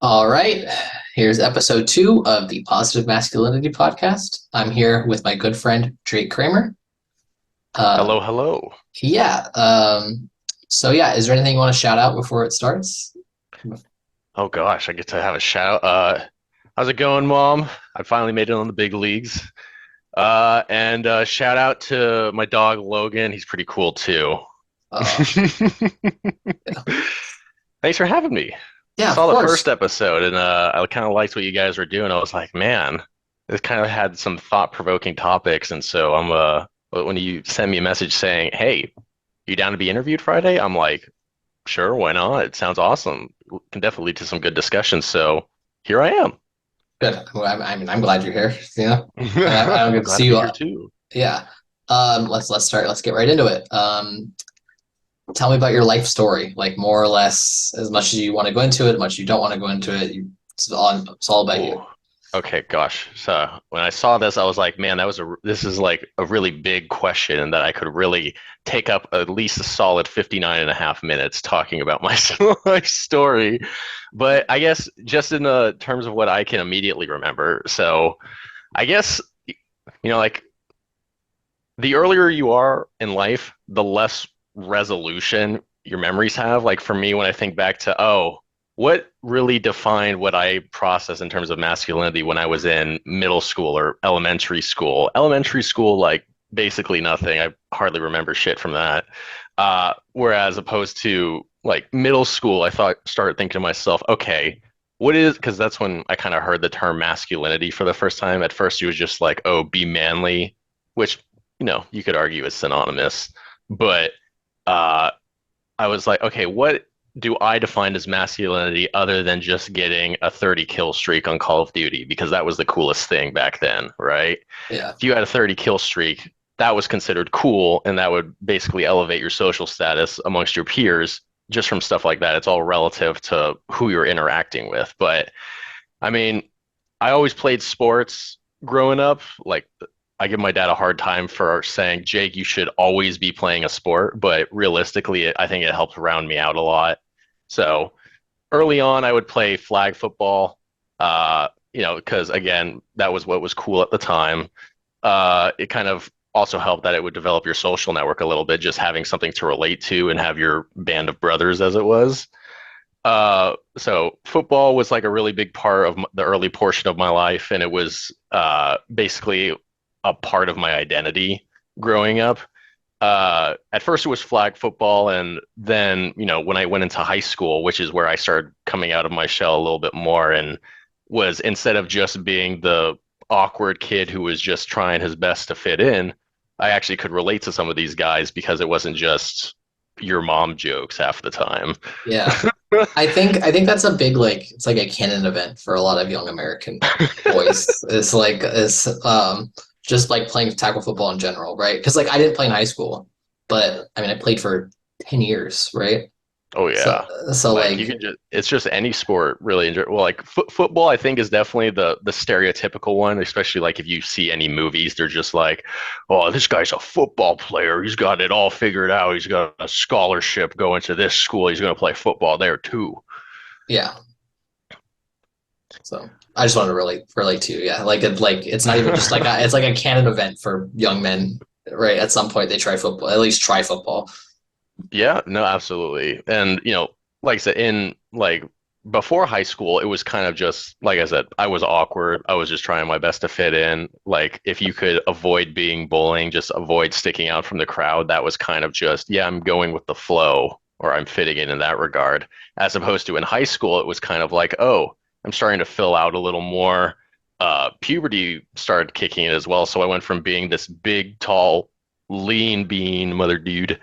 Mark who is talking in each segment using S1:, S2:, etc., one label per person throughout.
S1: All right. Here's episode 2 of the Positive Masculinity podcast. I'm here with my good friend Jake Cramer.
S2: Hello,
S1: Um,
S2: hello.
S1: yeah. So is there anything you want to shout out before it starts?
S2: Oh gosh, I get to have a shout. How's it going, Mom? I finally made it on the big leagues. And shout out to my dog Logan. He's pretty cool too.
S1: Uh, yeah.
S2: Thanks for having me.
S1: Yeah, of
S2: Saw the first
S1: course.
S2: episode and I kind of liked what you guys were doing. I was like, man, this kind of had some thought-provoking topics, and so when you send me a message saying, "Hey, you down to be interviewed Friday?" I'm like, sure, why not? It sounds awesome. Can definitely lead to some good discussions. So here I am.
S1: Good. I'm glad you're here. And I don't
S2: I'm
S1: get to
S2: glad
S1: see
S2: to
S1: you.
S2: be here too.
S1: Yeah. Let's start. Let's get right into it. Tell me about your life story, like more or less, as much as you want to go into it, as much as you don't want to go into it. It's all about you.
S2: Oh, okay, gosh. So when I saw this, I was like, man, this is like a really big question, and that I could really take up at least a solid 59 and a half minutes talking about my life story. But I guess just in the terms of what I can immediately remember. So I guess, like the earlier you are in life, the less resolution your memories have. Like for me, when I think back to, what really defined what I process in terms of masculinity when I was in middle school or elementary school. Elementary school, like basically nothing. I hardly remember shit from that. Whereas opposed to like middle school, started thinking to myself, okay, because that's when I kind of heard the term masculinity for the first time. At first, it was just like, oh, be manly, which you could argue is synonymous. But uh, I was like, okay, what do I define as masculinity other than just getting a 30 kill streak on Call of Duty? Because that was the coolest thing back then, right?
S1: Yeah.
S2: If you had a 30 kill streak, that was considered cool, and that would basically elevate your social status amongst your peers just from stuff like that. It's all relative to who you're interacting with. But I mean, I always played sports growing up. Like, I give my dad a hard time for saying, Jake, you should always be playing a sport. But realistically, I think it helped round me out a lot. So early on, I would play flag football, because again, that was what was cool at the time. It kind of also helped that it would develop your social network a little bit, just having something to relate to and have your band of brothers, as it was. So football was like a really big part of the early portion of my life, and it was basically a part of my identity growing up. At first, it was flag football, and then when I went into high school, which is where I started coming out of my shell a little bit more, and was instead of just being the awkward kid who was just trying his best to fit in, I actually could relate to some of these guys because it wasn't just your mom jokes half the time.
S1: Yeah. I think that's a big, like, it's like a canon event for a lot of young American boys. It's just like playing tackle football in general, right? Because like I didn't play in high school, but I mean I played for 10 years, right?
S2: Oh
S1: So
S2: yeah.
S1: so
S2: Like you
S1: like
S2: can it's just any sport really enjoy. Well, like football, I think is definitely the stereotypical one, especially like if you see any movies, they're just like, oh, this guy's a football player. He's got it all figured out. He's got a scholarship going to this school. He's going to play football there too.
S1: yeah. So I just wanted to relate to you. Yeah. Like it's not even just like it's like a canon event for young men, right? At some point they try football, at least try football.
S2: Yeah, no, absolutely. And like I said, in like before high school, it was kind of just like I said, I was awkward. I was just trying my best to fit in. Like if you could avoid being bullying, just avoid sticking out from the crowd, that was kind of just, yeah, I'm going with the flow or I'm fitting in that regard. As opposed to in high school, it was kind of like, oh, I'm starting to fill out a little more. Puberty started kicking in as well. So I went from being this big, tall, lean bean mother dude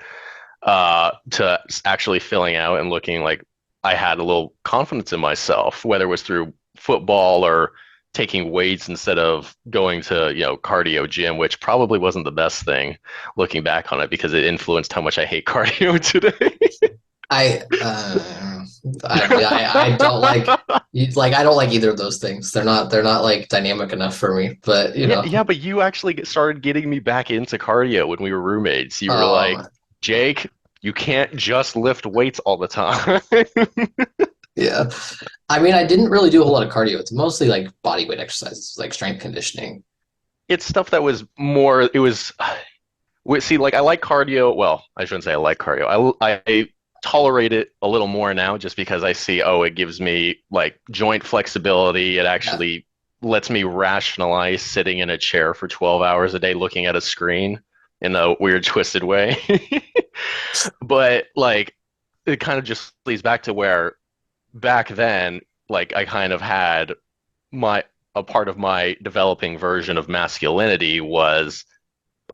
S2: to actually filling out and looking like I had a little confidence in myself, whether it was through football or taking weights instead of going to, cardio gym, which probably wasn't the best thing looking back on it because it influenced how much I hate cardio today.
S1: I I don't like I don't like either of those things. They're not like dynamic enough for me. But
S2: Yeah, yeah, but you actually started getting me back into cardio when we were roommates. You were like,
S1: um
S2: Jake, you can't just lift weights all the time.
S1: yeah. I mean, I didn't really do a whole lot of cardio. It's mostly like body weight exercises, like strength conditioning.
S2: It's stuff that was more, it was, see, like I like cardio. Well, I shouldn't say I like cardio. I tolerate it a little more now just because I see, oh, it gives me like joint flexibility. It
S1: Yeah.
S2: actually lets me rationalize sitting in a chair for 12 hours a day looking at a screen in a weird, twisted way. But like, it kind of just leads back to where back then, like I kind of had my a part of my developing version of masculinity was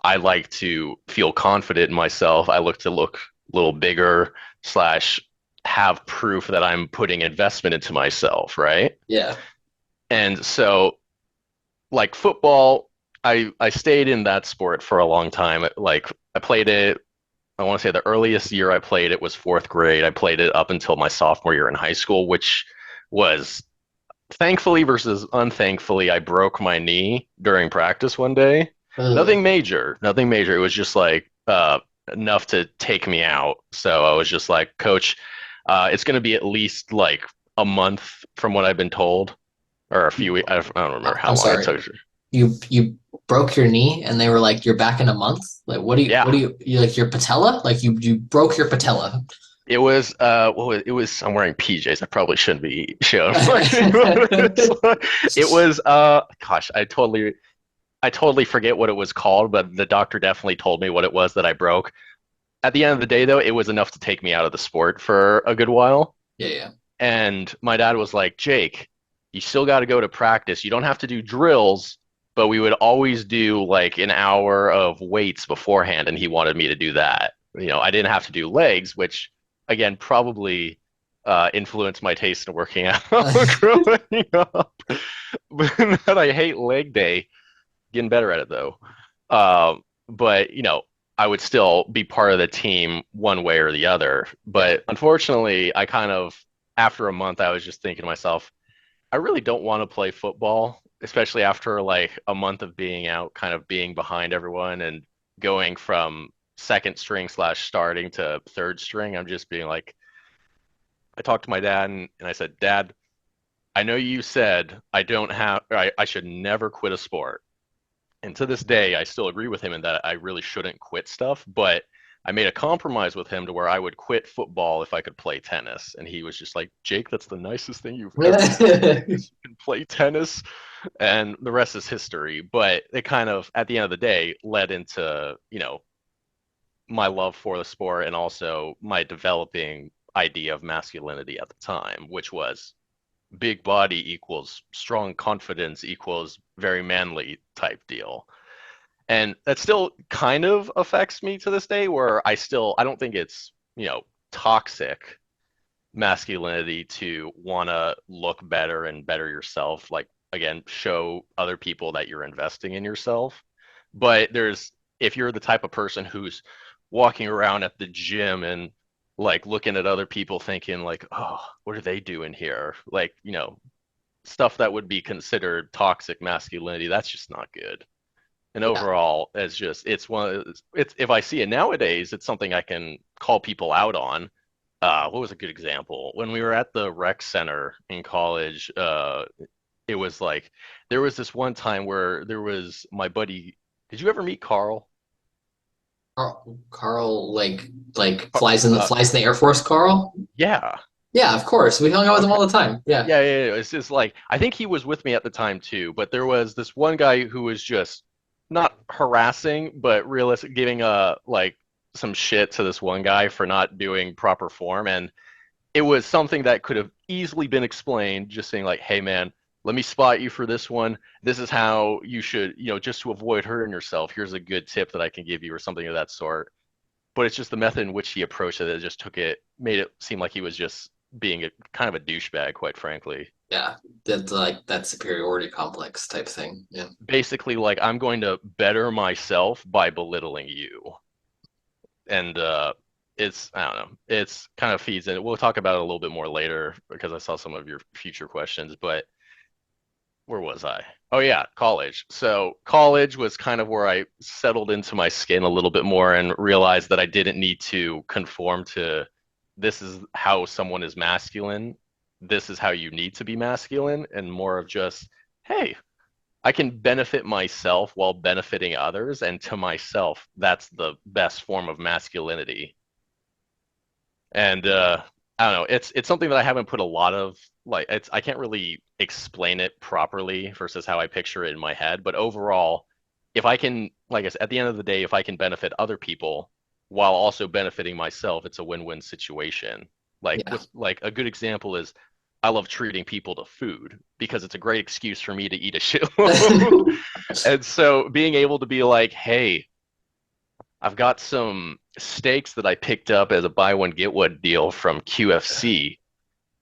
S2: I like to feel confident in myself. I look a little bigger slash have proof that I'm putting investment into myself, right?
S1: Yeah.
S2: And so like football, I stayed in that sport for a long time. Like I played it, I want to say the earliest year I played it was fourth grade. I played it up until my sophomore year in high school, which was thankfully versus unthankfully, I broke my knee during practice one day.
S1: Ugh.
S2: Nothing major. It was just like enough to take me out. So I was just like, Coach, it's going to be at least like a month from what I've been told, or a few weeks. I don't remember how
S1: I'm
S2: long it
S1: sorry.
S2: took.
S1: You broke your knee and they were like, you're back in a month? Like what
S2: Yeah,
S1: do you like your patella? Like you broke your patella.
S2: it was it was I'm wearing PJs. I probably shouldn't be showing my it was gosh, I totally forget what it was called, but the doctor definitely told me what it was that I broke. At the end of the day, though, it was enough to take me out of the sport for a good while.
S1: Yeah, yeah.
S2: And my dad was like, Jake, you still got to go to practice. You don't have to do drills, but we would always do like an hour of weights beforehand. And he wanted me to do that. You know, I didn't have to do legs, which again, probably influenced my taste in working out growing up. But I hate leg day. Getting better at it though. But you know, I would still be part of the team one way or the other.
S1: Yeah.
S2: But unfortunately, I kind of after a month, I was just thinking to myself, I really don't want to play football, especially after like a month of being out, kind of being behind everyone and going from second string slash starting to third string. I'm just being like, I talked to my dad and I said, Dad, I know you said I should never quit a sport. And to this day, I still agree with him in that I really shouldn't quit stuff, but I made a compromise with him to where I would quit football if I could play tennis. And he was just like, Jake, that's the nicest thing you've ever said. You can play tennis, and the rest is history. But it kind of, at the end of the day, led into, you know, my love for the sport and also my developing idea of masculinity at the time, which was big body equals strong confidence equals very manly type deal. And that still kind of affects me to this day where I don't think it's, you know, toxic masculinity to want to look better and better yourself, like again, show other people that you're investing in yourself. But there's if you're the type of person who's walking around at the gym and like looking at other people thinking like, oh, what are they doing here? Like, you know, stuff that would be considered toxic masculinity, that's just not good. And
S1: Yeah.
S2: overall, it's one of it's if I see it nowadays, it's something I can call people out on. What was a good example? When we were at the rec center in college, it was like there was this one time where there was my buddy. Did you ever meet Carl?
S1: Carl like
S2: Car- Uh,
S1: flies in the Air Force, Carl?
S2: yeah.
S1: Yeah, of course. We hung out with him
S2: Okay.
S1: all the time. Yeah.
S2: Yeah. It's just like I think he was with me at the time too, but there was this one guy who was just not harassing, but realistic, giving like some shit to this one guy for not doing proper form, and it was something that could have easily been explained, just saying like, "Hey, man, let me spot you for this one. This is how you should, you know, just to avoid hurting yourself. Here's a good tip that I can give you, or something of that sort." But it's just the method in which he approached it that just made it seem like he was just being a kind of a douchebag, quite frankly.
S1: Yeah. That's like that superiority complex type thing. Yeah.
S2: Basically, like I'm going to better myself by belittling you, and it's I don't know, it's kind of feeds in. We'll talk about it a little bit more later because I saw some of your future questions, but where was I? Oh yeah, college. So college was kind of where I settled into my skin a little bit more and realized that I didn't need to conform to this is how someone is masculine. this is how you need to be masculine, and more of just, hey, I can benefit myself while benefiting others, and to myself, that's the best form of masculinity. And I don't know, it's something that I haven't put a lot of like it's I can't really explain it properly versus how I picture it in my head, but overall, if I can, like I said, at the end of the day, if I can benefit other people while also benefiting myself, it's a win-win situation.
S1: Yeah.
S2: Like a good example is I love treating people to food because it's a great excuse for me to eat a shitload. And so being able to be like, hey, I've got some steaks that I picked up as a buy one get one deal from QFC.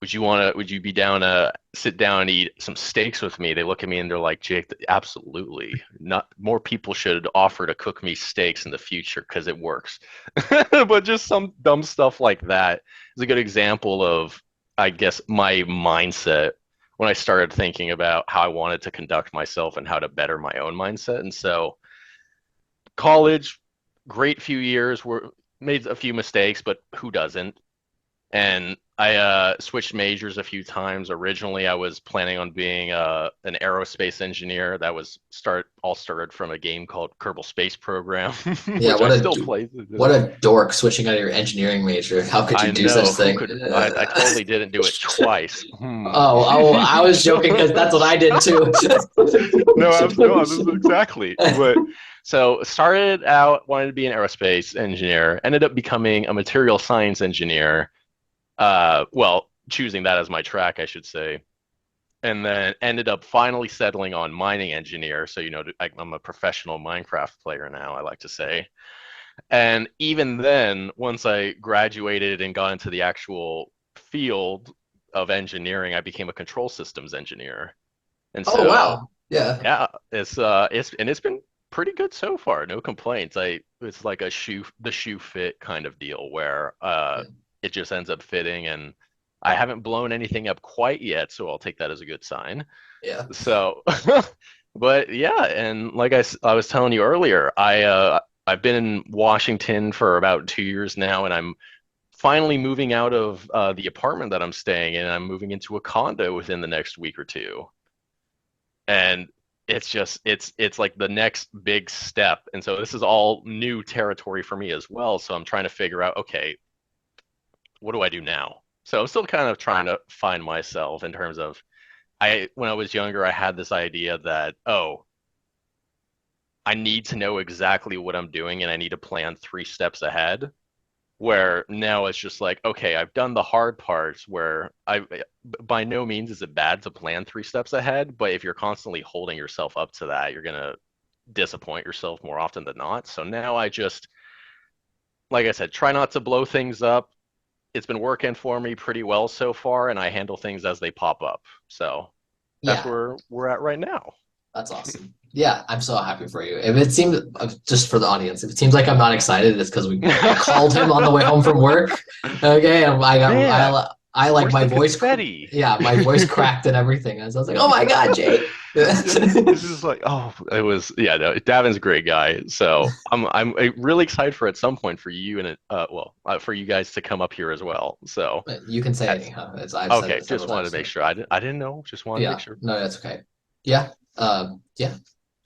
S2: Would you be down to sit down and eat some steaks with me? They look at me and they're like, Jake, absolutely. Not more people should offer to cook me steaks in the future because it works. But just some dumb stuff like that is a good example of, I guess, my mindset when I started thinking about how I wanted to conduct myself and how to better my own mindset. And so college, great few years, were made a few mistakes, but who doesn't? And I switched majors a few times. Originally, I was planning on being an aerospace engineer. That was started from a game called Kerbal Space Program,
S1: Yeah,
S2: which I still play to this
S1: what
S2: day.
S1: a dork switching out of your engineering major. How could you
S2: I
S1: do such
S2: know who
S1: thing?
S2: could. I totally didn't do it twice. Hmm.
S1: I was joking because that's what I did too.
S2: No, no, this is exactly. But so started out wanting to be an aerospace engineer, ended up becoming a material science engineer. Well, choosing that as my track, I should say, and then ended up finally settling on mining engineer. So, I'm a professional Minecraft player now, I like to say. And even then, once I graduated and got into the actual field of engineering, I became a control systems engineer. And
S1: Oh
S2: so,
S1: wow. Yeah.
S2: yeah, it's been pretty good so far. No complaints. It's like the shoe fit kind of deal where
S1: Yeah.
S2: it just ends up fitting, and I haven't blown anything up quite yet, so I'll take that as a good sign.
S1: Yeah.
S2: So, but yeah, and like I was telling you earlier, I've been in Washington for about 2 years now, and I'm finally moving out of the apartment that I'm staying in. I'm moving into a condo within the next week or two, and it's like the next big step. And so this is all new territory for me as well. So I'm trying to figure out, okay, what do I do now? So I'm still kind of trying to find myself in terms of I when I was younger, I had this idea that, oh, I need to know exactly what I'm doing and I need to plan 3 steps ahead. Where now it's just like, okay, I've done the hard parts where by no means is it bad to plan 3 steps ahead, but if you're constantly holding yourself up to that, you're gonna disappoint yourself more often than not. So now I just, like I said, try not to blow things up. It's been working for me pretty well so far, and I handle things as they pop up. So that's
S1: Yeah.
S2: where we're at right now.
S1: That's awesome. Yeah, I'm so happy for you. If it seemed just for the audience, if it seems like I'm not excited, it's because I called him on the way home from work. Okay, and
S2: Man,
S1: I like
S2: where's
S1: my
S2: the
S1: voice.
S2: confetti?
S1: Yeah, my voice cracked and everything. And so I was like, "Oh my God, Jake!"
S2: It's just like, oh, it was, yeah, no, Davin's a great guy. So I'm really excited for at some point for you and for you guys to come up here as well. So
S1: You can say
S2: that's
S1: anyhow. I've said
S2: okay.
S1: it several
S2: Just wanted
S1: times.
S2: to make
S1: So.
S2: sure. I didn't know. Just wanted to make
S1: Yeah,
S2: sure.
S1: no, that's okay. Yeah, yeah,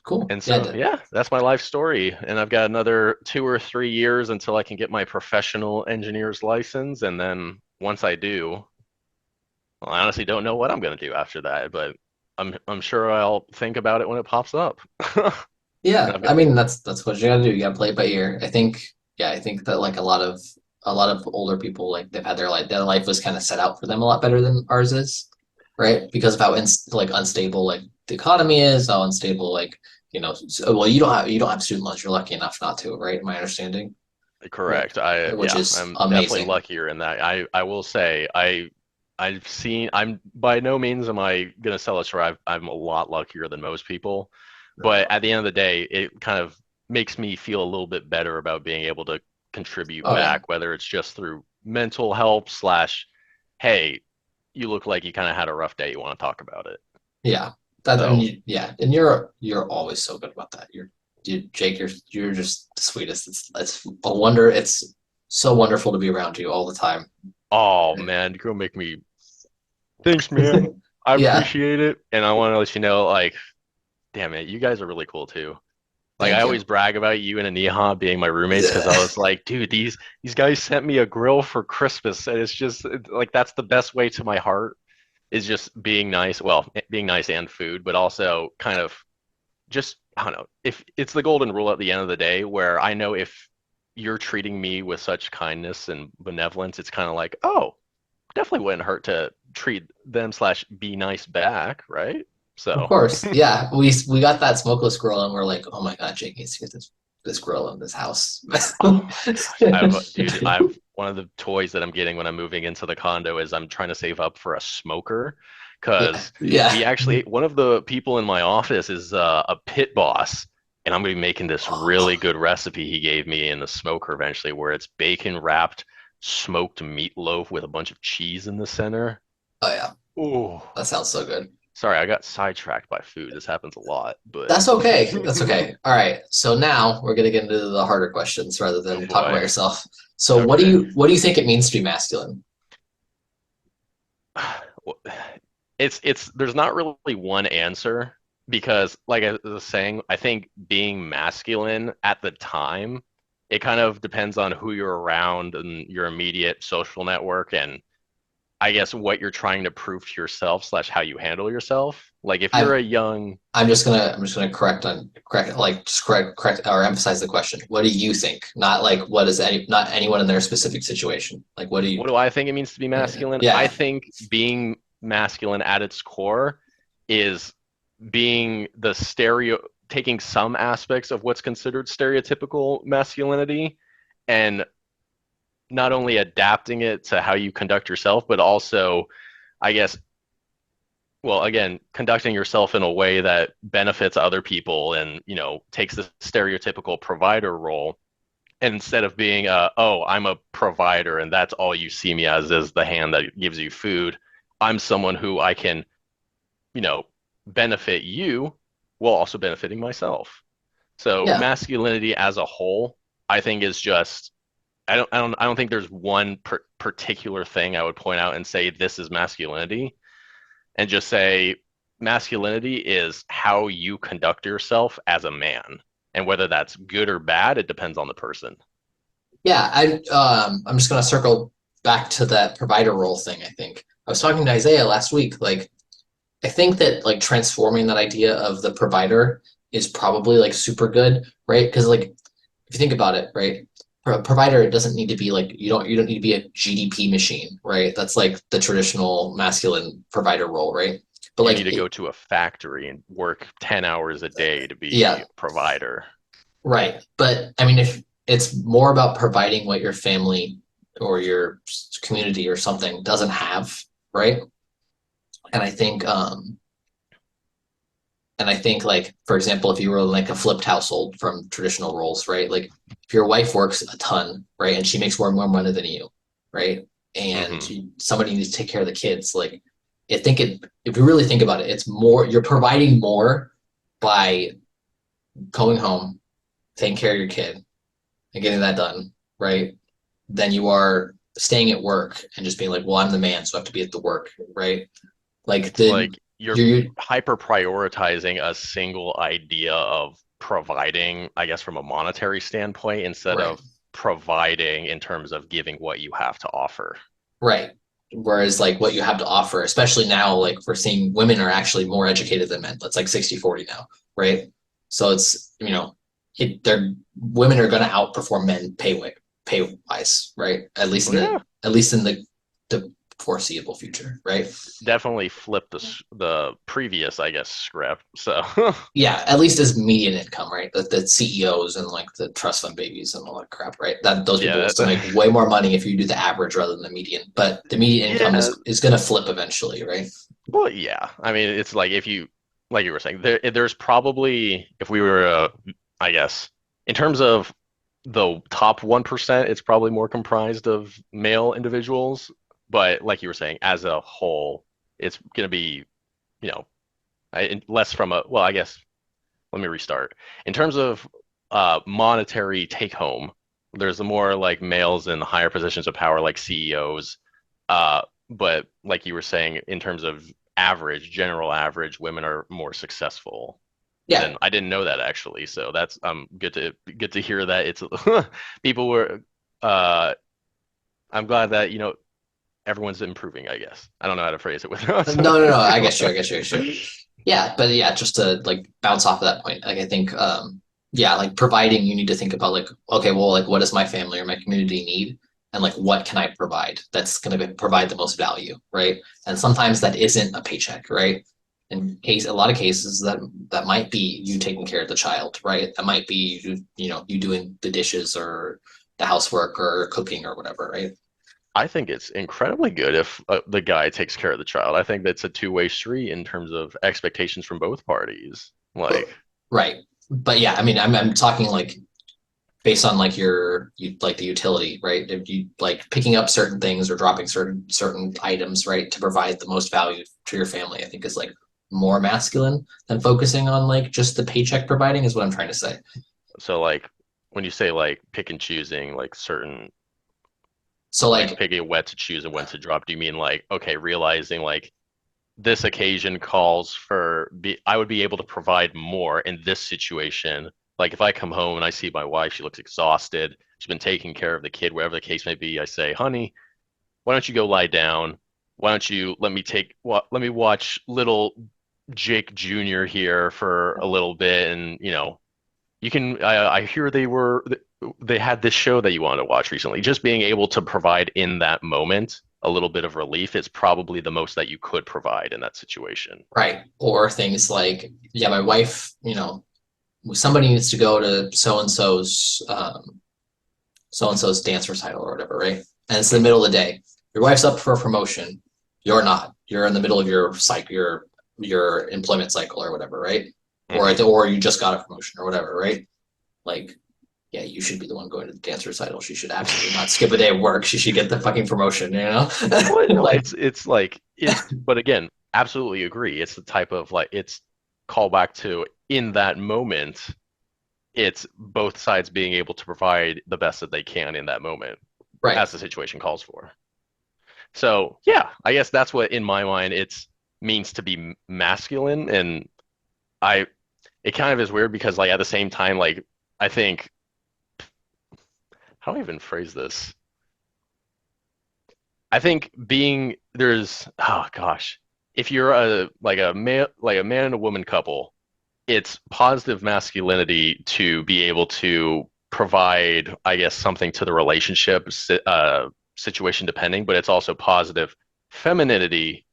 S1: cool.
S2: And
S1: Yeah,
S2: so, yeah, that's my life story. And I've got another 2 or 3 years until I can get my professional engineer's license. And then once I do, well, I honestly don't know what I'm going to do after that, but I'm sure I'll think about it when it pops up. And
S1: yeah.
S2: I've
S1: I
S2: got,
S1: mean, that's what you gotta do. You gotta play it by ear. I think. Yeah, I think that like a lot of older people like they've had their life was kind of set out for them a lot better than ours is, right? Because of how like unstable like the economy is, how unstable like well you don't have student loans. You're lucky enough not to, right? My understanding, right?
S2: correct.
S1: Which
S2: Yeah,
S1: is
S2: I'm definitely
S1: amazing.
S2: luckier in that. I will say I'm by no means am I gonna sell it short. I'm a lot luckier than most people, but at the end of the day, it kind of makes me feel a little bit better about being able to contribute
S1: Oh yeah,
S2: back, whether it's just through mental help slash, hey, you look like you kind of had a rough day. You want to talk about it.
S1: yeah. That and
S2: So,
S1: yeah, and you're always so good about that. Jake. You're just the sweetest. It's a wonder. It's so wonderful to be around you all the time.
S2: oh man, you're gonna make me Thanks, man. I
S1: Yeah,
S2: appreciate it. And I want to let you know, like, damn it, you guys are really cool too. Like I
S1: thank
S2: always
S1: you.
S2: brag about you and Aniha being my roommates because I was like, dude, these guys sent me a grill for Christmas, and it's just like that's the best way to my heart is just being nice. Well, being nice and food, but also kind of just I don't know if it's the golden rule at the end of the day where I know if you're treating me with such kindness and benevolence, it's kind of like, oh, definitely wouldn't hurt to treat them slash be nice back, right?
S1: Of
S2: So
S1: course. Yeah. We got that smokeless grill and we're like, oh my God, Jake needs to get this grill in this house.
S2: oh my gosh, I've one of the toys that I'm getting when I'm moving into the condo is I'm trying to save up for a smoker
S1: Yeah.
S2: because we
S1: Yeah.
S2: actually one of the people in my office is a pit boss, and I'm gonna be making this really
S1: Oh
S2: good recipe he gave me in the smoker eventually, where it's bacon wrapped smoked meatloaf with a bunch of cheese in the center.
S1: yeah.
S2: Oh,
S1: That sounds so good.
S2: sorry, I got sidetracked by food. This happens a lot, but
S1: That's okay. That's okay. All right. So now we're gonna get into the harder questions rather
S2: oh
S1: than talk about
S2: boy.
S1: yourself. So
S2: Okay.
S1: what do you think it means to be masculine?
S2: It's there's not really one answer because like I was saying, I think being masculine at the time, it kind of depends on who you're around and your immediate social network and I guess what you're trying to prove to yourself slash how you handle yourself. Like if you're
S1: I'm
S2: a young
S1: I'm just gonna correct like just correct or emphasize the question. What do you think? Not like what is not anyone in their specific situation. Like what do you
S2: what do I think it means to be masculine? I
S1: yeah.
S2: think being masculine at its core is being the stereo taking some aspects of what's considered stereotypical masculinity and not only adapting it to how you conduct yourself but also I guess well again conducting yourself in a way that benefits other people and takes the stereotypical provider role and instead of being oh I'm a provider and that's all you see me as is the hand that gives you food. I'm someone who I can you know benefit you while also benefiting myself. So
S1: Yeah.
S2: masculinity as a whole, I think is just I don't think there's one particular thing I would point out and say this is masculinity, and just say masculinity is how you conduct yourself as a man, and whether that's good or bad, it depends on the person.
S1: Yeah, I'm just gonna circle back to that provider role thing, I think. I was talking to Isaiah last week, like I think that like transforming that idea of the provider is probably like super good, right? Because like if you think about it, right? Provider, it doesn't need to be like you don't need to be a GDP machine, right? That's like the traditional masculine provider role, right? But
S2: You
S1: like
S2: need to go to a factory and work 10 hours a day to be
S1: yeah,
S2: a provider.
S1: right. But I mean, if it's more about providing what your family or your community or something doesn't have, right? And I think like for example, if you were in like a flipped household from traditional roles, right? Like if your wife works a ton, right, and she makes more money than you, right? And
S2: Hmm.
S1: somebody needs to take care of the kids, like I think it if you really think about it, it's more you're providing more by going home, taking care of your kid and getting that done, right? Than you are staying at work and just being like, well, I'm the man, so I have to be at the work, right? Like
S2: It's like you're
S1: you
S2: hyper prioritizing a single idea of providing, I guess, from a monetary standpoint, instead
S1: right,
S2: of providing in terms of giving what you have to offer.
S1: right. Whereas like what you have to offer, especially now, like we're seeing women are actually more educated than men. That's like 60-40 now, right? So it's, they're women are going to outperform men pay wise, right?
S2: Oh yeah,
S1: At least in the foreseeable future, right?
S2: definitely flip the previous, I guess, script. So
S1: Yeah, at least as median income, right? The CEOs and like the trust fund babies and all that crap, right? That those people will
S2: yeah,
S1: still make way more money if you do the average rather than the median. But the median income
S2: yeah.
S1: is going to flip eventually, right?
S2: Well, yeah. I mean, it's like if you, like you were saying, there's probably if we were, I guess, in terms of the top 1%, it's probably more comprised of male individuals. But like you were saying, as a whole, it's going to be, you know, less from a, well, I guess, let me restart. In terms of monetary take home, there's the more like males in higher positions of power, like CEOs. but like you were saying, in terms of average, general average, women are more successful.
S1: Yeah.
S2: Then I didn't know that actually. So that's good to hear that it's people were uh I'm glad that everyone's improving, I guess. I don't know how to phrase it without
S1: No,
S2: sounding
S1: no, no. I
S2: too
S1: get you. I get you. Sure. Yeah, but yeah, just to like bounce off of that point, like I think, yeah, like providing, you need to think about like, okay, well, like what does my family or my community need, and like what can I provide that's going to provide the most value, right? And sometimes that isn't a paycheck, right? In case, a lot of cases that might be you taking care of the child, right? That might be you doing the dishes or the housework or cooking or whatever, right?
S2: I think it's incredibly good if the guy takes care of the child. I think that's a two-way street in terms of expectations from both parties. Like,
S1: Right. But yeah, I mean, I'm talking like based on like you like the utility, right? If you like picking up certain things or dropping certain items, right, to provide the most value to your family, I think is like more masculine than focusing on like just the paycheck providing is what I'm trying to say.
S2: so like when you say like pick and choosing like certain
S1: So
S2: like
S1: like
S2: picking when to choose and when to drop, do you mean like okay, realizing like this occasion calls for I would be able to provide more in this situation. Like if I come home and I see my wife, she looks exhausted. She's been taking care of the kid, wherever the case may be. I say, honey, why don't you go lie down? Why don't you let me watch little Jake Jr. here for a little bit, and you can. I hear they had this show that you wanted to watch recently. Just being able to provide in that moment a little bit of relief is probably the most that you could provide in that situation.
S1: right, or things like yeah, my wife, somebody needs to go to so and so's dance recital or whatever, right? And it's the
S2: Mhm.
S1: middle of the day. Your wife's up for a promotion. You're not. You're in the middle of your cycle, your employment cycle or whatever, right?
S2: Mhm.
S1: Or you just got a promotion or whatever, right? Like, yeah, you should be the one going to the dance recital. She should absolutely not skip a day of work. She should get the fucking promotion,
S2: Well, no,
S1: like,
S2: it's like but again, absolutely agree. It's the type of like it's callback to in that moment, it's both sides being able to provide the best that they can in that moment
S1: right.
S2: as the situation calls for. So, yeah, I guess that's what in my mind it's means to be masculine and I it kind of is weird because like at the same time like I think how do I even phrase this? I think being there's oh gosh, if you're a man and a woman couple, it's positive masculinity to be able to provide, I guess, something to the relationship situation depending, but it's also positive femininity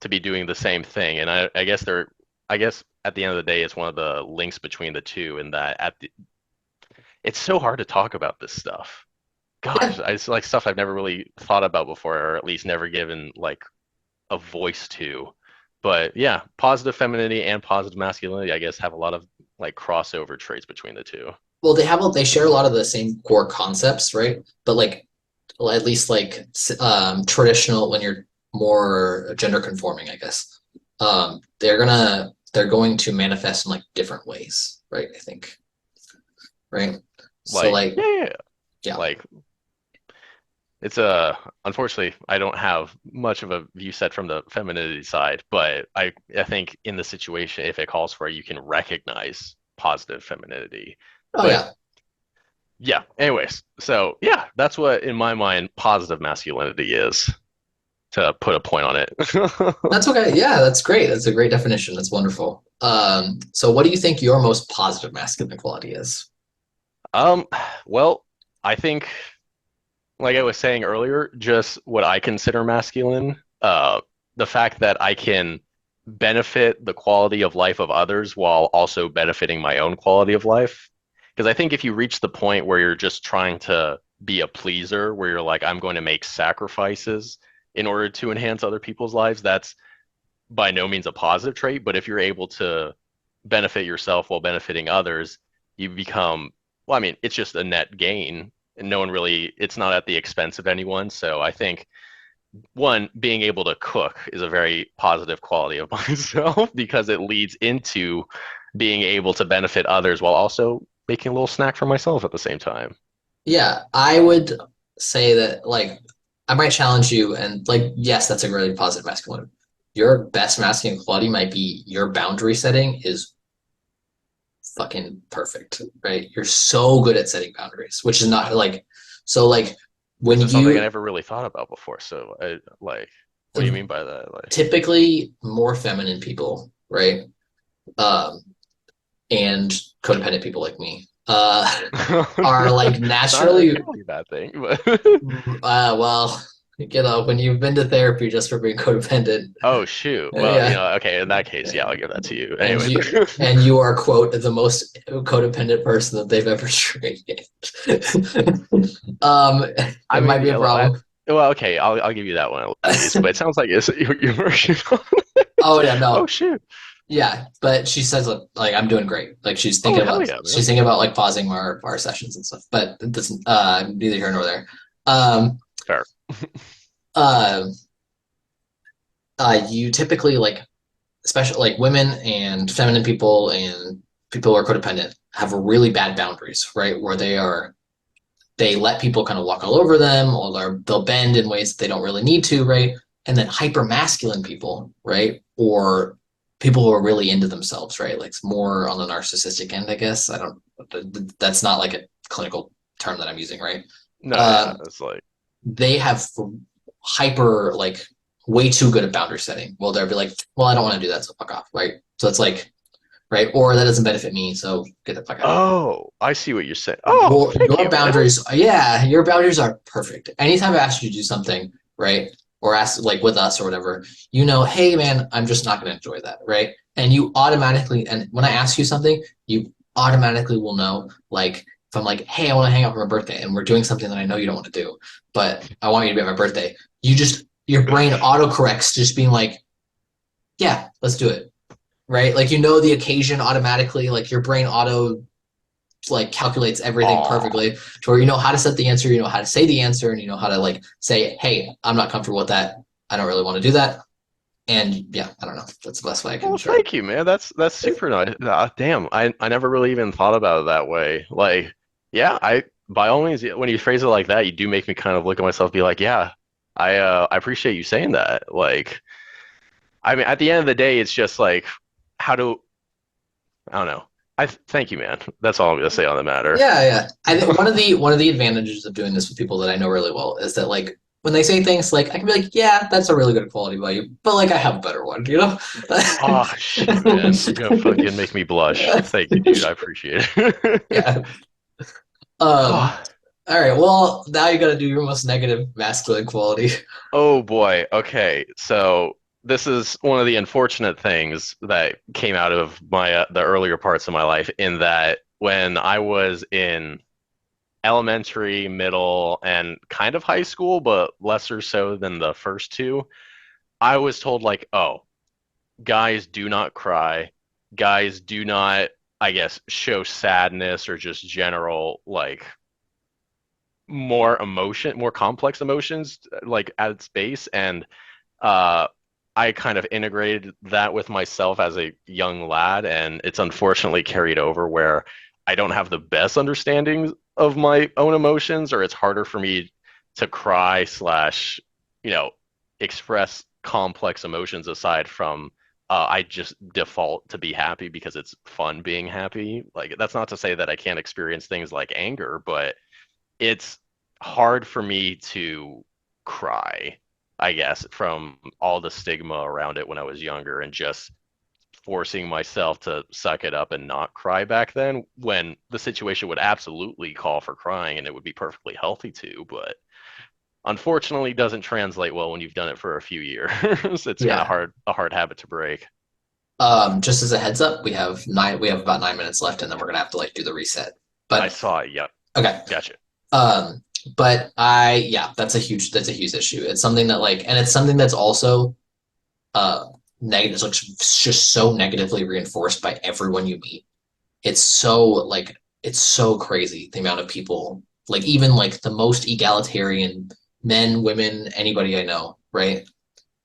S2: to be doing the same thing. And I guess at the end of the day, it's one of the links between the two in that it's so hard to talk about this stuff. Gosh,
S1: Yeah.
S2: it's like stuff I've never really thought about before, or at least never given like a voice to. But yeah, positive femininity and positive masculinity, I guess, have a lot of like crossover traits between the two.
S1: Well, they share a lot of the same core concepts, right? But like, well, at least like traditional when you're more gender conforming, I guess. They're going to manifest in like different ways, right? I think, right? So
S2: Like,
S1: like,
S2: yeah,
S1: yeah,
S2: like it's unfortunately I don't have much of a view set from the femininity side, but I think in the situation, if it calls for it, you can recognize positive femininity.
S1: oh
S2: But
S1: yeah,
S2: yeah, anyways, so yeah, that's what in my mind positive masculinity is, to put a point on it.
S1: that's okay. Yeah, that's great. That's a great definition. That's wonderful. So what do you think your most positive masculine quality is?
S2: Um, well, I think, like I was saying earlier, just what I consider masculine, the fact that I can benefit the quality of life of others while also benefiting my own quality of life. Because I think if you reach the point where you're just trying to be a pleaser, where you're like, I'm going to make sacrifices in order to enhance other people's lives, that's by no means a positive trait. But if you're able to benefit yourself while benefiting others, you become, well, I mean, it's just a net gain. And no one really, it's not at the expense of anyone. So I think one, being able to cook is a very positive quality of myself because it leads into being able to benefit others while also making a little snack for myself at the same time.
S1: Yeah, I would say that like I might challenge you, and like, yes, that's a really positive masculine. Your best masculine quality might be your boundary setting is fucking perfect, right? You're so good at setting boundaries, which is not like, so like
S2: This
S1: when
S2: is something I
S1: you
S2: never really thought about before. So I like, what do you mean by that? Like,
S1: typically more feminine people, right? Um, and codependent people like me, are like
S2: it's not
S1: naturally,
S2: necessarily a bad thing, but
S1: well, when you've been to therapy just for being codependent,
S2: oh shoot. Well,
S1: yeah,
S2: okay, in that case, yeah, I'll give that to you.
S1: and
S2: Anyways.
S1: you are quote the most codependent person that they've ever trained.
S2: I
S1: It might
S2: mean,
S1: be a
S2: yeah,
S1: problem.
S2: well, okay, I'll give you that one at least. But it sounds like you're working on
S1: Oh
S2: it.
S1: yeah,
S2: Oh
S1: no,
S2: shoot.
S1: yeah, but she says like I'm doing great. Like
S2: Oh hell yeah, man.
S1: she's thinking about like pausing our sessions and stuff. But it doesn't neither here nor there. Um,
S2: Fair.
S1: uh, you typically like especially like women and feminine people and people who are codependent have really bad boundaries, right? Where they let people kind of walk all over them, or they'll bend in ways that they don't really need to, right? And then hyper masculine people, right? Or people who are really into themselves, right? Like more on the narcissistic end, I guess. I don't, that's not like a clinical term that I'm using, right?
S2: No, yeah,
S1: Um,
S2: it's like
S1: they have hyper, like way too good at boundary setting. Well, they'll be like, well, I don't want to do that, so fuck off, right? So it's like, right? Or that doesn't benefit me, so get the fuck out of here.
S2: oh, I see what you're saying. Oh, thank
S1: Your
S2: you, man.
S1: boundaries, yeah, your boundaries are perfect. Anytime I ask you to do something, right, or ask like with us or whatever, hey man, I'm just not going to enjoy that, right? And you automatically, and when I ask you something, you automatically will know, like if I'm like, hey, I want to hang out for my birthday, and we're doing something that I know you don't want to do, but I want you to be at my birthday. Your brain autocorrects, just being like, yeah, let's do it, right? Like the occasion automatically, like your brain auto like calculates everything
S2: Aw.
S1: perfectly to where you know how to set the answer, you know how to say the answer, and you know how to like say, hey, I'm not comfortable with that. I don't really want to do that. And yeah, I don't know. That's the best way I can
S2: Well,
S1: describe
S2: thank you, man. That's super nice. Damn, I never really even thought about it that way. Like, yeah, I by all means, when you phrase it like that, you do make me kind of look at myself, be like, yeah, I appreciate you saying that. Like, I mean, at the end of the day, it's just like, how do I don't know. Thank you, man. That's all I'm gonna say on the
S1: it.
S2: matter.
S1: Yeah, yeah. I think one of the advantages of doing this with people that I know really well is that like when they say things like I can be like, yeah, that's a really good quality value, but like I have a better one, you know?
S2: Oh shit, man. You're gonna fucking make me blush. Thank you, dude. I appreciate it.
S1: Yeah. Um,
S2: Oh,
S1: all right. Well, now you got to do your most negative masculine quality.
S2: oh boy. Okay. So this is one of the unfortunate things that came out of my the earlier parts of my life in that when I was in elementary, middle, and kind of high school, but lesser so than the first two, I was told like, "Oh, guys do not cry. Guys do not, I guess, show sadness or just general like more complex emotions like at its base." And uh, I kind of integrated that with myself as a young lad, and it's unfortunately carried over where I don't have the best understanding of my own emotions, or it's harder for me to cry slash, you know, express complex emotions aside from I just default to be happy because it's fun being happy. Like that's not to say that I can't experience things like anger, but it's hard for me to cry, I guess, from all the stigma around it when I was younger and just forcing myself to suck it up and not cry back then when the situation would absolutely call for crying and it would be perfectly healthy to, but unfortunately doesn't translate well when you've done it for a few years. It's kind of
S1: Yeah.
S2: a hard habit to break.
S1: Just as a heads up, we have about 9 minutes left, and then we're gonna have to like do the reset.
S2: I
S1: But
S2: saw it. Yep.
S1: okay.
S2: Gotcha.
S1: Um, but yeah, that's a huge issue. It's something that like, and it's something that's also negative, like just so negatively reinforced by everyone you meet. It's so like it's so crazy the amount of people, like even like the most egalitarian men, women, anybody I know, right?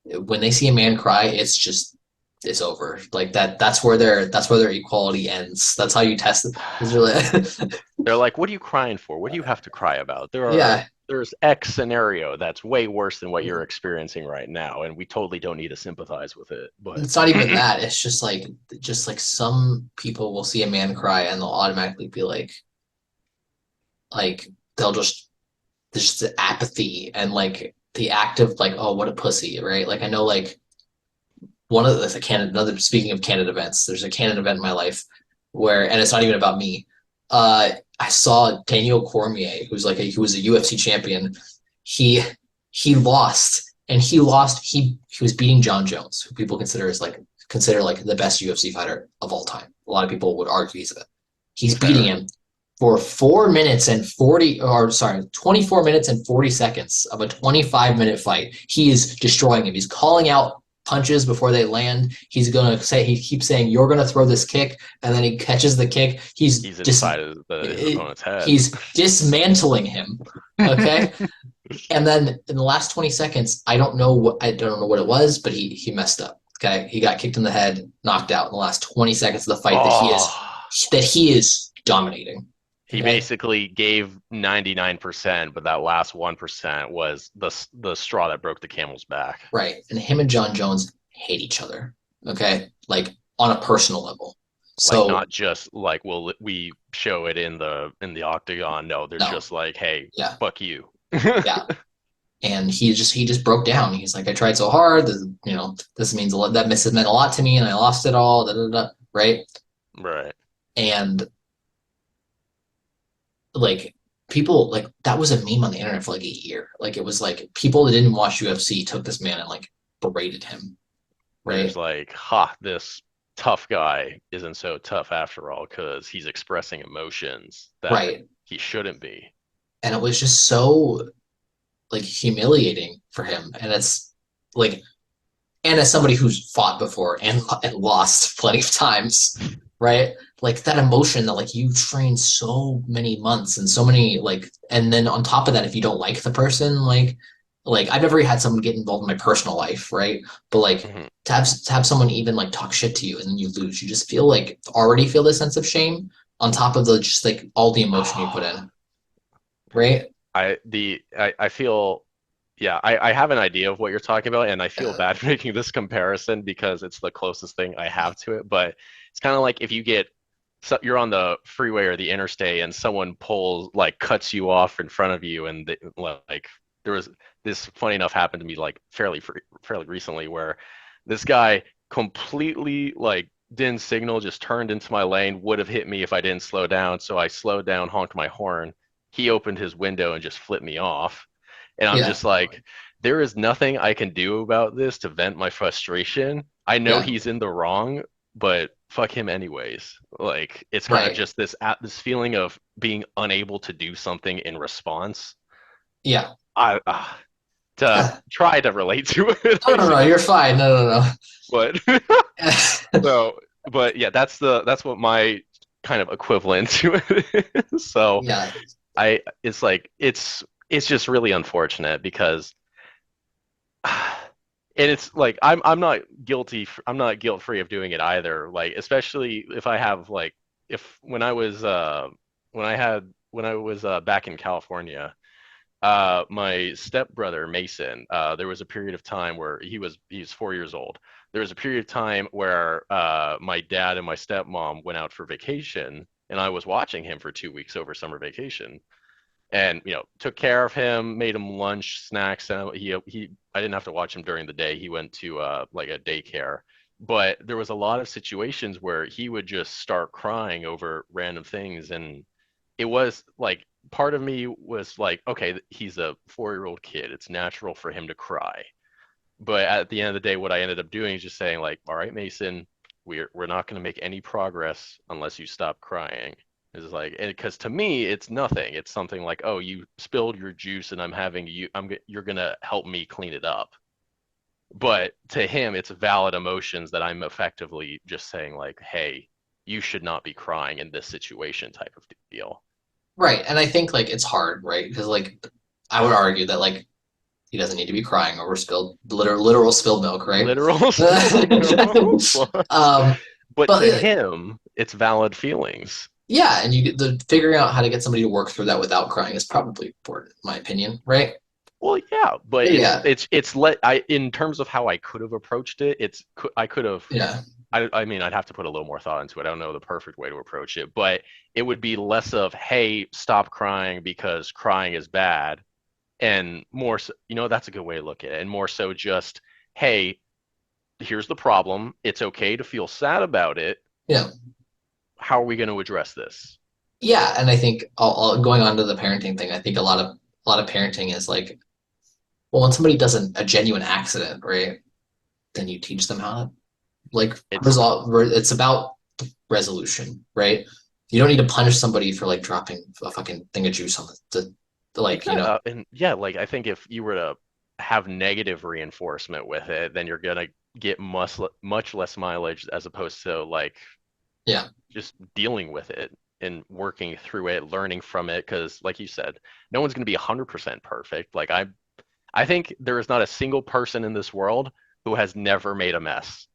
S1: When they see a man cry, it's over. Like that's where their equality ends. That's how you test it. It's really
S2: They're like, what are you crying for? What do you have to cry about? There are
S1: yeah.
S2: there's X scenario that's way worse than what you're experiencing right now, and we totally don't need to sympathize with it. But
S1: it's not even that. It's just like some people will see a man cry and they'll automatically be like they'll just there's just apathy and like the act of like, oh, what a pussy, right? Like I know like one of the Canada another speaking of Canada events, there's a Canada event in my life where and it's not even about me. I saw Daniel Cormier, who was a UFC champion. He he lost and he was beating John Jones, who people consider like the best UFC fighter of all time. A lot of people would argue he's beating
S2: fair.
S1: him for 4 minutes and 40 or sorry 24 minutes and 40 seconds of a 25-minute fight. He is destroying him. He's calling out punches before they land. He keeps saying you're gonna throw this kick, and then he catches the kick.
S2: He's inside of his opponent's head.
S1: He's dismantling him. Okay. And then in the last 20 seconds, I don't know what it was, but he messed up. Okay. He got kicked in the head, knocked out in the last 20 seconds of the fight
S2: Oh,
S1: that he is dominating.
S2: he
S1: Okay.
S2: basically gave 99%, but that last 1% was the straw that broke the camel's back.
S1: Right. And him and John Jones hate each other. Okay. Like on a personal level.
S2: Like
S1: So
S2: not just like we show it in the octagon. No, they're
S1: no.
S2: just like, hey,
S1: Yeah.
S2: fuck you.
S1: Yeah. And he just broke down. He's like, I tried so hard. This means a lot. That miss has meant a lot to me, and I lost it all. Da, da, da, right?
S2: Right.
S1: And like people like that was a meme on the internet for like a year. Like it was like people that didn't watch UFC took this man and like berated him,
S2: There's
S1: right?
S2: like, ha, this tough guy isn't so tough after all because he's expressing emotions that
S1: Right.
S2: he shouldn't be.
S1: And it was just so like humiliating for him. And it's like and as somebody who's fought before and lost plenty of times, right? Like that emotion that like you train so many months and so many like, and then on top of that, if you don't like the person, like I've never had someone get involved in my personal life, right? But like
S2: Mhm.
S1: to have someone even like talk shit to you and then you lose, you just feel like already feel this sense of shame on top of the just like all the emotion you put in, right?
S2: I feel yeah, I have an idea of what you're talking about, and I feel
S1: Uh,
S2: bad making this comparison because it's the closest thing I have to it. But it's kind of like if you get so you're on the freeway or the interstate and someone cuts you off in front of you, and like there was this funny enough happened to me like fairly recently where this guy completely like didn't signal, just turned into my lane, would have hit me if I didn't slow down. So I slowed down, honked my horn. He opened his window and just flipped me off. And I'm
S1: yeah,
S2: just like, there is nothing I can do about this to vent my frustration. I know
S1: yeah,
S2: he's in the wrong, but fuck him anyways. Like it's kind of
S1: right,
S2: just this feeling of being unable to do something in response.
S1: yeah.
S2: I to try to relate to it,
S1: No,
S2: I
S1: no, no, you're
S2: guess.
S1: fine. No, no,
S2: But
S1: no.
S2: so, but yeah, that's what my kind of equivalent to it is. So
S1: Yeah,
S2: I it's like it's just really unfortunate because and it's like I'm not guilty. I'm not guilt free of doing it either. Like especially if I have like if when I was when I was back in California, my stepbrother Mason, there was a period of time where he's 4 years old. There was a period of time where my dad and my stepmom went out for vacation, and I was watching him for 2 weeks over summer vacation and took care of him, made him lunch, snacks, and he I didn't have to watch him during the day. He went to like a daycare, but there was a lot of situations where he would just start crying over random things, and it was like part of me was like, okay, he's a 4-year-old kid. It's natural for him to cry. But at the end of the day, what I ended up doing is just saying like, all right, Mason, we're not going to make any progress unless you stop crying. It's like, and because to me, it's nothing. It's something like, oh, you spilled your juice, and you're gonna help me clean it up. But to him, it's valid emotions that I'm effectively just saying like, hey, you should not be crying in this situation, type of deal.
S1: right. And I think like it's hard, right? Because like I would argue that like he doesn't need to be crying over spilled literal spilled milk, right?
S2: Literal spilled milk.
S1: um,
S2: But
S1: but
S2: to him, it's valid feelings.
S1: yeah, and the figuring out how to get somebody to work through that without crying is probably important, in my opinion, right?
S2: Well, yeah, but
S1: Yeah,
S2: it's let I in terms of how I could have approached it, I could have
S1: yeah,
S2: I mean, I'd have to put a little more thought into it. I don't know the perfect way to approach it, but it would be less of, hey, stop crying because crying is bad, and more so, that's a good way to look at it, and more so just, hey, here's the problem. It's okay to feel sad about it.
S1: yeah,
S2: How are we going to address this?
S1: yeah. And I think going on to the parenting thing, I think a lot of parenting is like, well, when somebody does a genuine accident, right? Then you teach them how to like
S2: It's
S1: resolve. It's about resolution, right? You don't need to punish somebody for like dropping a fucking thing of juice on the like,
S2: and yeah, like I think if you were to have negative reinforcement with it, then you're gonna get much less mileage as opposed to like
S1: yeah,
S2: just dealing with it and working through it, learning from it. Because, like you said, no one's gonna be 100% perfect. Like I think there is not a single person in this world who has never made a mess.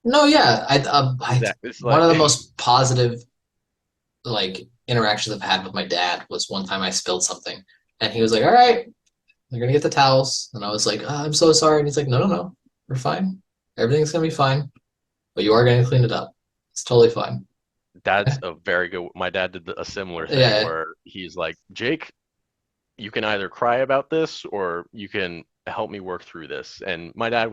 S1: no, yeah.
S2: Exactly. It's
S1: One
S2: like
S1: of the most positive like interactions I've had with my dad was one time I spilled something, and he was like, "All right, you're gonna get the towels," and I was like, "I'm so sorry," and he's like, "No, no, no, we're fine. Everything's gonna be fine, but you are gonna clean it up. It's totally fine."
S2: that's a very good. My dad did a similar thing
S1: Yeah,
S2: where he's like, Jake, you can either cry about this or you can help me work through this. And my dad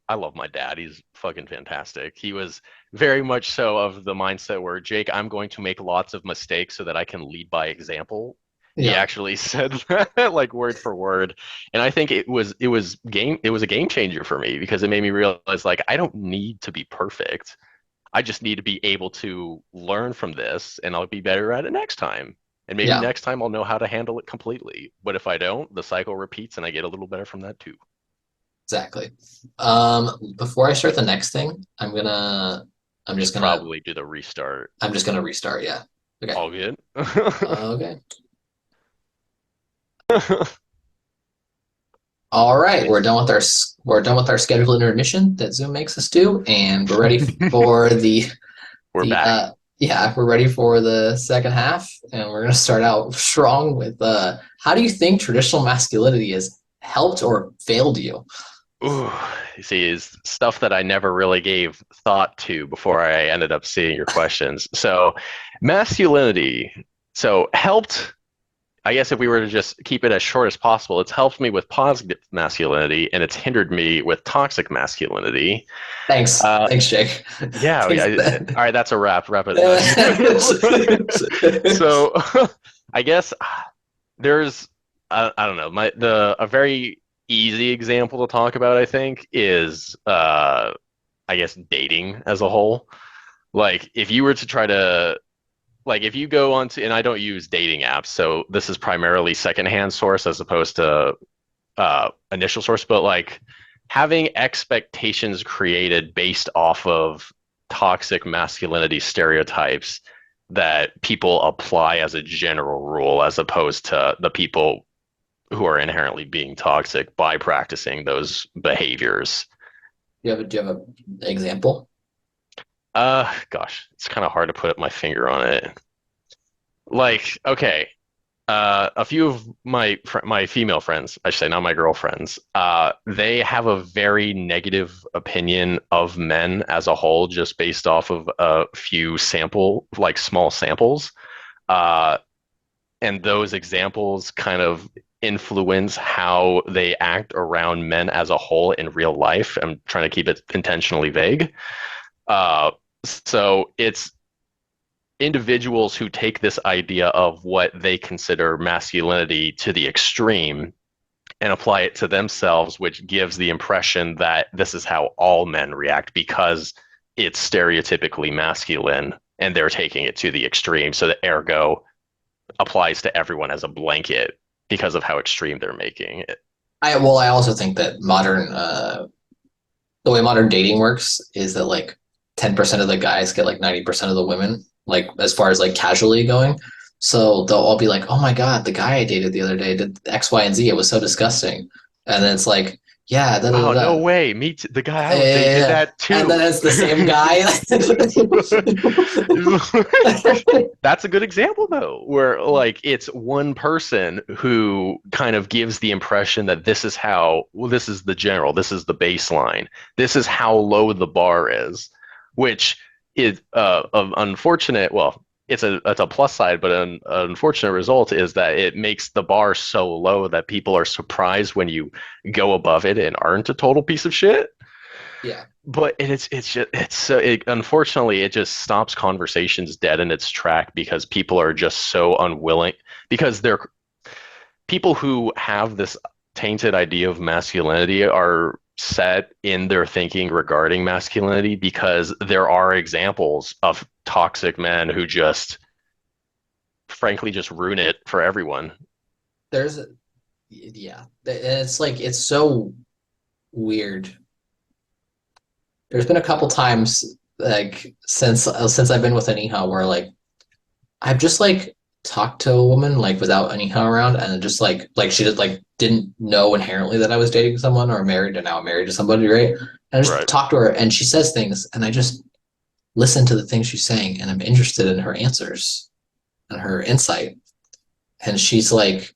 S2: I love my dad. He's fucking fantastic. He was very much so of the mindset where, Jake, I'm going to make lots of mistakes so that I can lead by example. He
S1: yeah,
S2: actually said that like word for word. And I think it was a game changer for me because it made me realize like I don't need to be perfect. I just need to be able to learn from this and I'll be better at it next time. And maybe
S1: yeah,
S2: next time I'll know how to handle it completely. But if I don't, the cycle repeats and I get a little better from that too.
S1: exactly. Before I start the next thing, I'm just gonna,
S2: Probably do the restart.
S1: I'm just gonna restart. Yeah. Okay.
S2: All good.
S1: Okay. All right, we're done with our scheduled intermission that Zoom makes us do, and we're ready for
S2: We're
S1: the
S2: back.
S1: yeah, we're ready for the second half, and we're gonna start out strong with how do you think traditional masculinity has helped or failed you?
S2: Ooh, you see, is stuff that I never really gave thought to before I ended up seeing your questions. So, masculinity. So, helped I guess if we were to just keep it as short as possible, it's helped me with positive masculinity and it's hindered me with toxic masculinity. Uh,
S1: Thanks, Jake.
S2: yeah,
S1: Thanks.
S2: all right, that's a wrap. Wrap it. No, so I guess there's I don't know the a very easy example to talk about. I think is I guess dating as a whole. Like if you were to try to like if you go on to and I don't use dating apps, so this is primarily secondhand source as opposed to initial source, but like having expectations created based off of toxic masculinity stereotypes that people apply as a general rule as opposed to the people who are inherently being toxic by practicing those behaviors.
S1: Do you have an example?
S2: Gosh, it's kind of hard to put my finger on it. Like, okay, a few of my female friends, I should say, not my girlfriends, they have a very negative opinion of men as a whole, just based off of a few like small samples. Uh, and those examples kind of influence how they act around men as a whole in real life. I'm trying to keep it intentionally vague. Uh, so it's individuals who take this idea of what they consider masculinity to the extreme and apply it to themselves, which gives the impression that this is how all men react because it's stereotypically masculine and they're taking it to the extreme. So the ergo applies to everyone as a blanket because of how extreme they're making it.
S1: I also think that the way modern dating works is that like 10% of the guys get like 90% of the women, like as far as like casually going. So they'll all be like, "Oh my God, the guy I dated the other day did X, Y, and Z. It was so disgusting." And then it's like yeah, da, da,
S2: Wow, no
S1: da, da.
S2: way. Me too. The guy I was dating did
S1: Yeah.
S2: that
S1: And then
S2: too.
S1: it's the same guy.
S2: That's a good example though, where like it's one person who kind of gives the impression that this is how, well, this is the general, this is the baseline, this is how low the bar is, which is of unfortunate. Well, it's a plus side, but an unfortunate result is that it makes the bar so low that people are surprised when you go above it and aren't a total piece of shit.
S1: Yeah.
S2: But it's just it's so it, unfortunately it just stops conversations dead in its track because people are just so unwilling, because they're people who have this tainted idea of masculinity are set in their thinking regarding masculinity because there are examples of toxic men who just frankly just ruin it for everyone.
S1: There's yeah. And it's like it's so weird. There's been a couple times like since I've been with Aniha where like I've just like talked to a woman like without Aniha around and just like she just like didn't know inherently that I was dating someone or married and now I'm married to somebody, right? And I just
S2: Right.
S1: talk to her and she says things and I just listen to the things she's saying and I'm interested in her answers and her insight. And she like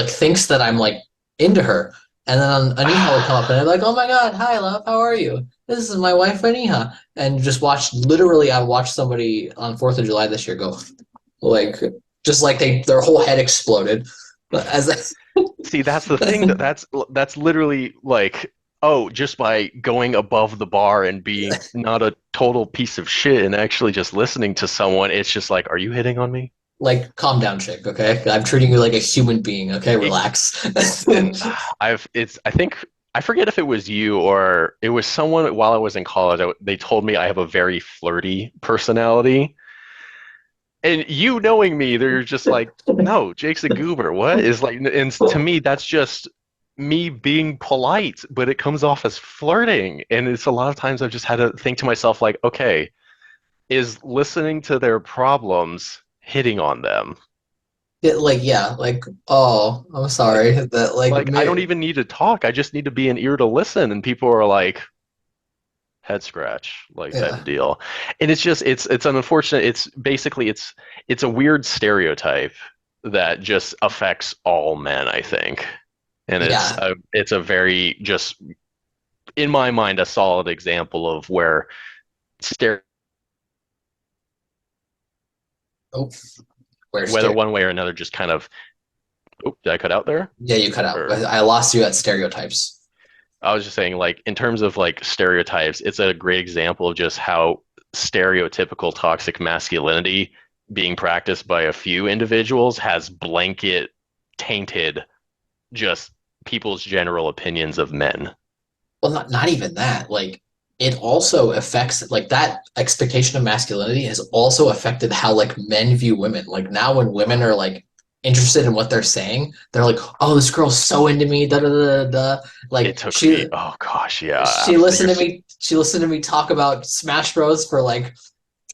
S1: thinks that I'm like into her. And then Aniha would come up and I'm like, oh my God, hi love, how are you? This is my wife Aniha. And just watch literally I watched somebody on 4th of July this year go like just like their whole head exploded. But as
S2: See, that's the thing that's literally like, oh, just by going above the bar and being not a total piece of shit and actually just listening to someone, it's just like, are you hitting on me?
S1: like calm down, chick, okay? I'm treating you like a human being, okay?
S2: It,
S1: Relax.
S2: and I think I forget if it was you or it was someone while I was in college. They told me I have a very flirty personality, and you knowing me, they're just like, no, Jake's a goober. What is like, and to me, that's just me being polite, but it comes off as flirting. And it's a lot of times I've just had to think to myself, like, okay, is listening to their problems hitting on them?
S1: It, like yeah, like oh, I'm sorry
S2: Like,
S1: that like
S2: I don't even need to talk. I just need to be an ear to listen. And people are like, head scratch like type
S1: yeah,
S2: of deal. And it's just it's an unfortunate, it's basically it's a weird stereotype that just affects all men, I think. And
S1: yeah.
S2: it's a very just in my mind a solid example of where stare
S1: Oh, where's
S2: whether
S1: stereo?
S2: one way or another just kind of, oh, did I cut out there?
S1: Yeah, you cut out.
S2: Or
S1: I lost you at stereotypes.
S2: I was just saying, like, in terms of like stereotypes, it's a great example of just how stereotypical toxic masculinity being practiced by a few individuals has blanket tainted just people's general opinions of men.
S1: Well, not even that. Like it also affects like that expectation of masculinity has also affected how like men view women. Like now when women are like interested in what they're saying, they're like, "Oh, this girl's so into me." Da da da da. Da.
S2: It
S1: Like
S2: took me, oh gosh, yeah,
S1: she
S2: absolutely.
S1: listened to me. She listened to me talk about Smash Bros for like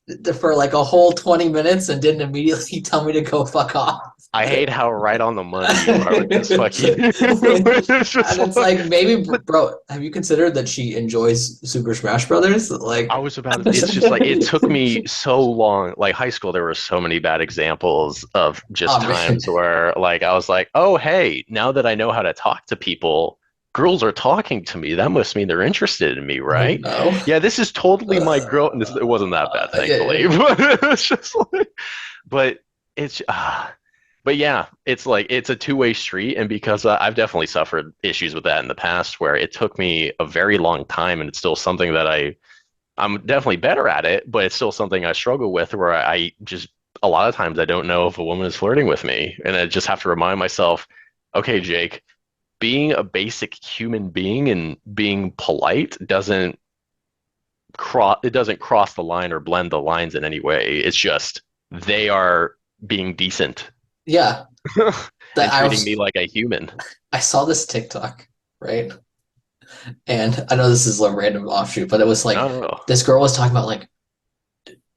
S1: a whole 20 minutes and didn't immediately tell me to go fuck off.
S2: I hate how right on the money you are with this
S1: And
S2: fucking. It's just
S1: it's
S2: like,
S1: like maybe
S2: but
S1: bro, have you considered that she enjoys Super Smash Brothers?
S2: I
S1: Like
S2: was about to, it's just like it took me so long. Like high school, there were so many bad examples of just
S1: oh man.
S2: times where like I was like, oh hey, now that I know how to talk to people, girls are talking to me. That must mean they're interested in me,
S1: Oh
S2: right?
S1: no.
S2: Yeah, this is totally my girl. And it wasn't that bad,
S1: Yeah,
S2: thankfully.
S1: yeah.
S2: But it's just like, but it's but yeah, it's like it's a two-way street, and because I've definitely suffered issues with that in the past, where it took me a very long time, and it's still something that I'm definitely better at it, but it's still something I struggle with where I just a lot of times I don't know if a woman is flirting with me. And I just have to remind myself, okay, Jake, being a basic human being and being polite doesn't cross the line or blend the lines in any way. It's just they are being decent
S1: Yeah.
S2: and
S1: That
S2: treating me like a human.
S1: I saw this TikTok, right? And I know this is a random offshoot, but it was like
S2: No, no, no.
S1: this girl was talking about like,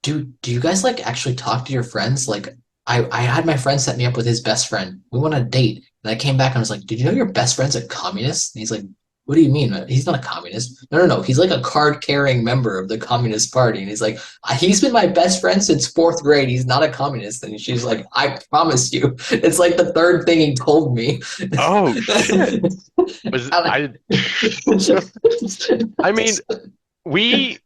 S1: do you guys like actually talk to your friends? Like I had my friend set me up with his best friend. We want to date. And I came back and I was like, did you know your best friend's a communist? And he's like, what do you mean, man? He's not a communist. No, no, no. He's like a card carrying member of the Communist Party. And he's like, he's been my best friend since fourth grade. He's not a communist. And she's like, I promise you. It's like the third thing he told me.
S2: Oh shit. Was I I mean, we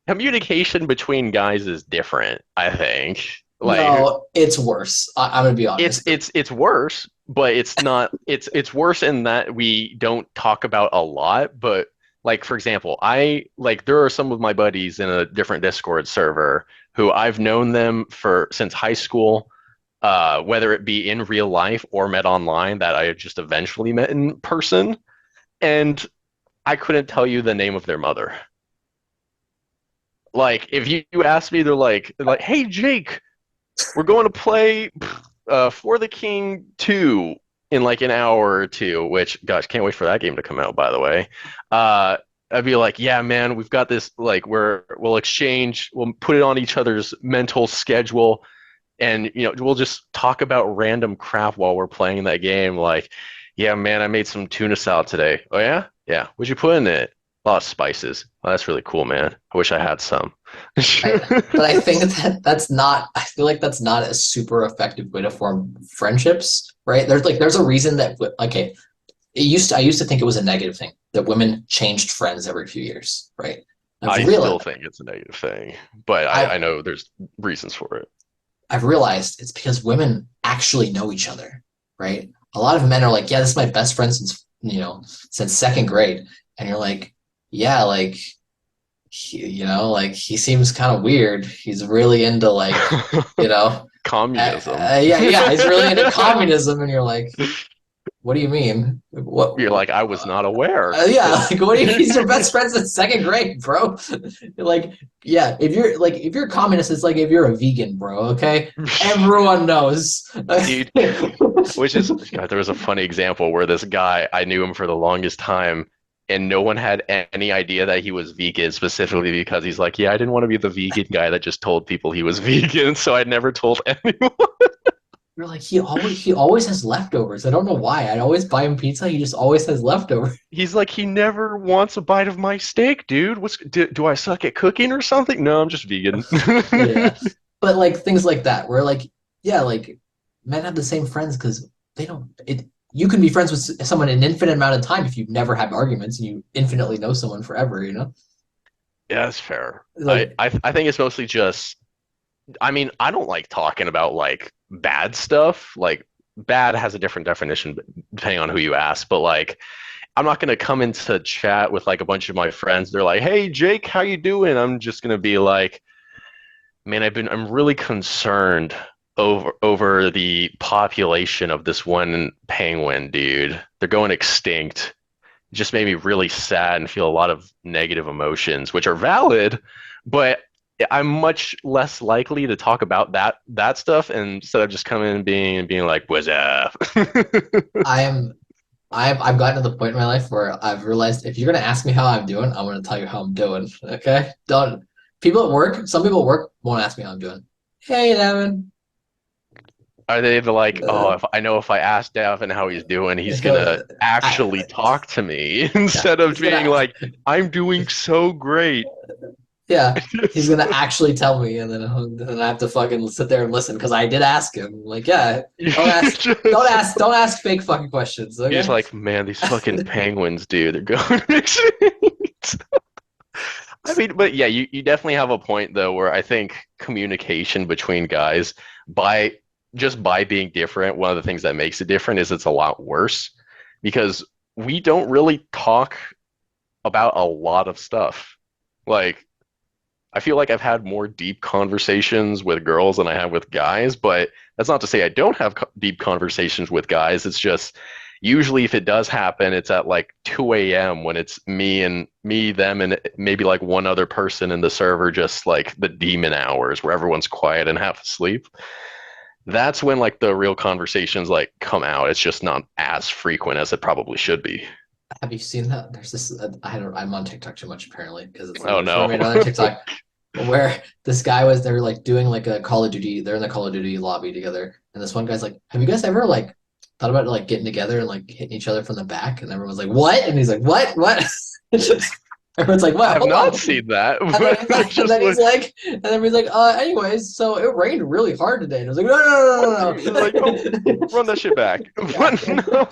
S2: communication between guys is different, I think. Like
S1: No, it's worse. I'm gonna be honest.
S2: it's worse, but it's not it's worse in that we don't talk about a lot, but like for example, I like there are some of my buddies in a different Discord server who I've known them for since high school, whether it be in real life or met online that I just eventually met in person, and I couldn't tell you the name of their mother. Like if you ask me, they're like, "Hey Jake, we're going to play For the King 2 in like an hour or two," which, gosh, can't wait for that game to come out, by the way. I'd be like, yeah, man, we've got this, like, we'll exchange, we'll put it on each other's mental schedule, and, we'll just talk about random crap while we're playing that game. Like, yeah, man, I made some tuna salad today. Oh, yeah? Yeah. What'd you put in it? A lot of spices. Oh, that's really cool, man. I wish I had some.
S1: But I think that that's not. I feel like that's not a super effective way to form friendships, right? There's a reason that okay, I used to think it was a negative thing that women changed friends every few years, right? I've
S2: I
S1: realized
S2: still think it's a negative thing, but
S1: I
S2: I know there's reasons for it.
S1: I've realized it's because women actually know each other, right? A lot of men are like, yeah, this is my best friend since since second grade, and you're like, yeah, like like he seems kind of weird. He's really into like, you know,
S2: Communism.
S1: yeah, yeah, he's really into communism, and you're like, what do you mean? What?
S2: You're like, I was not aware.
S1: Yeah, like what do you? He's your best friend since second grade, bro. Like, yeah, if you're a communist, it's like if you're a vegan, bro. Okay, everyone knows.
S2: Dude, which is, God, there was a funny example where this guy, I knew him for the longest time, and no one had any idea that he was vegan, specifically because he's like, yeah, I didn't want to be the vegan guy that just told people he was vegan, so I never told anyone.
S1: You're like he always has leftovers. I don't know why. I'd always buy him pizza. He just always has leftovers.
S2: He's like, he never wants a bite of my steak, dude. Do I suck at cooking or something? No, I'm just vegan.
S1: Yeah, but like things like that, where like yeah, like men have the same friends because they don't. It you can be friends with someone an infinite amount of time if you've never had arguments and you infinitely know someone forever.
S2: Yeah, that's fair.
S1: Like
S2: I think it's mostly just, I mean, I don't like talking about like bad stuff. Like bad has a different definition depending on who you ask, but like I'm not gonna come into chat with like a bunch of my friends. They're like, "Hey Jake, how you doing?" I'm just gonna be like, "Man, I'm really concerned over the population of this one penguin, dude. They're going extinct." It just made me really sad and feel a lot of negative emotions, which are valid, but I'm much less likely to talk about that stuff instead of just coming and being like, "What's up?"
S1: I am I've gotten to the point in my life where I've realized if you're gonna ask me how I'm doing, I'm gonna tell you how I'm doing. Okay? Don't people at work, some people at work won't ask me how I'm doing. Hey, Devin.
S2: Are they like, oh,
S1: Uh,
S2: if I ask Davin how he's doing, he's
S1: he'll,
S2: gonna actually
S1: I,
S2: talk to me
S1: yeah,
S2: instead of
S1: he's
S2: being
S1: gonna
S2: like, I'm doing so great.
S1: yeah, he's gonna actually tell me, and then I have to fucking sit there and listen because I did ask him. Like, yeah,
S2: You're
S1: don't
S2: just,
S1: ask, don't ask fake fucking questions.
S2: you're just
S1: Okay?
S2: like, man, these fucking penguins, dude, they're going extinct. I mean, but yeah, you definitely have a point though, where I think communication between guys by just by being different, one of the things that makes it different is it's a lot worse because we don't really talk about a lot of stuff. Like, I feel like I've had more deep conversations with girls than I have with guys, but that's not to say I don't have deep conversations with guys. It's just usually if it does happen, it's at like 2 a.m. when it's me, them, and maybe like one other person in the server, just like the demon hours where everyone's quiet and half asleep. That's when like the real conversations like come out. It's just not as frequent as it probably should be.
S1: Have you seen that? There's this. I don't. I'm on TikTok too much apparently because it's
S2: Oh
S1: like
S2: no.
S1: showing me another TikTok where this guy was they're like doing like a Call of Duty. They're in the Call of Duty lobby together, and this one guy's like, "Have you guys ever like thought about like getting together and like hitting each other from the back, and everyone's like, "What?" And he's like, "What?" Everyone's like,
S2: I
S1: "What?
S2: have
S1: Hold
S2: not
S1: on."
S2: seen that.
S1: And then he's
S2: They're
S1: like, and
S2: just
S1: then he's
S2: like,
S1: like, and then he's like, anyways, so it rained really hard today. And I was like, no,
S2: what?
S1: no, no,
S2: They're
S1: no,
S2: like, oh,
S1: no, no.
S2: run that shit back.
S1: Yeah,
S2: No.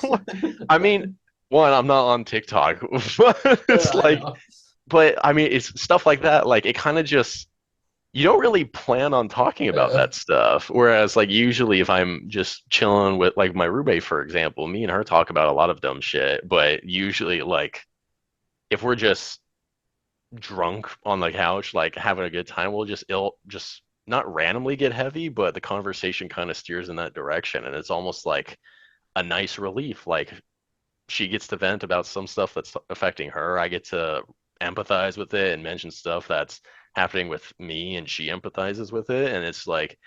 S2: I mean, one, I'm not on TikTok, but it's
S1: I
S2: like,
S1: know.
S2: but I mean, it's stuff like that. Like, it kind of just, you don't really plan on talking about
S1: Yeah,
S2: that stuff. Whereas, like, usually if I'm just chilling with, like, my roommate, for example, me and her talk about a lot of dumb shit. But usually, like, if we're just drunk on the couch, like having a good time, we'll just not randomly get heavy, but the conversation kind of steers in that direction, and it's almost like a nice relief. Like she gets to vent about some stuff that's affecting her. I get to empathize with it and mention stuff that's happening with me, and she empathizes with it, and it's like,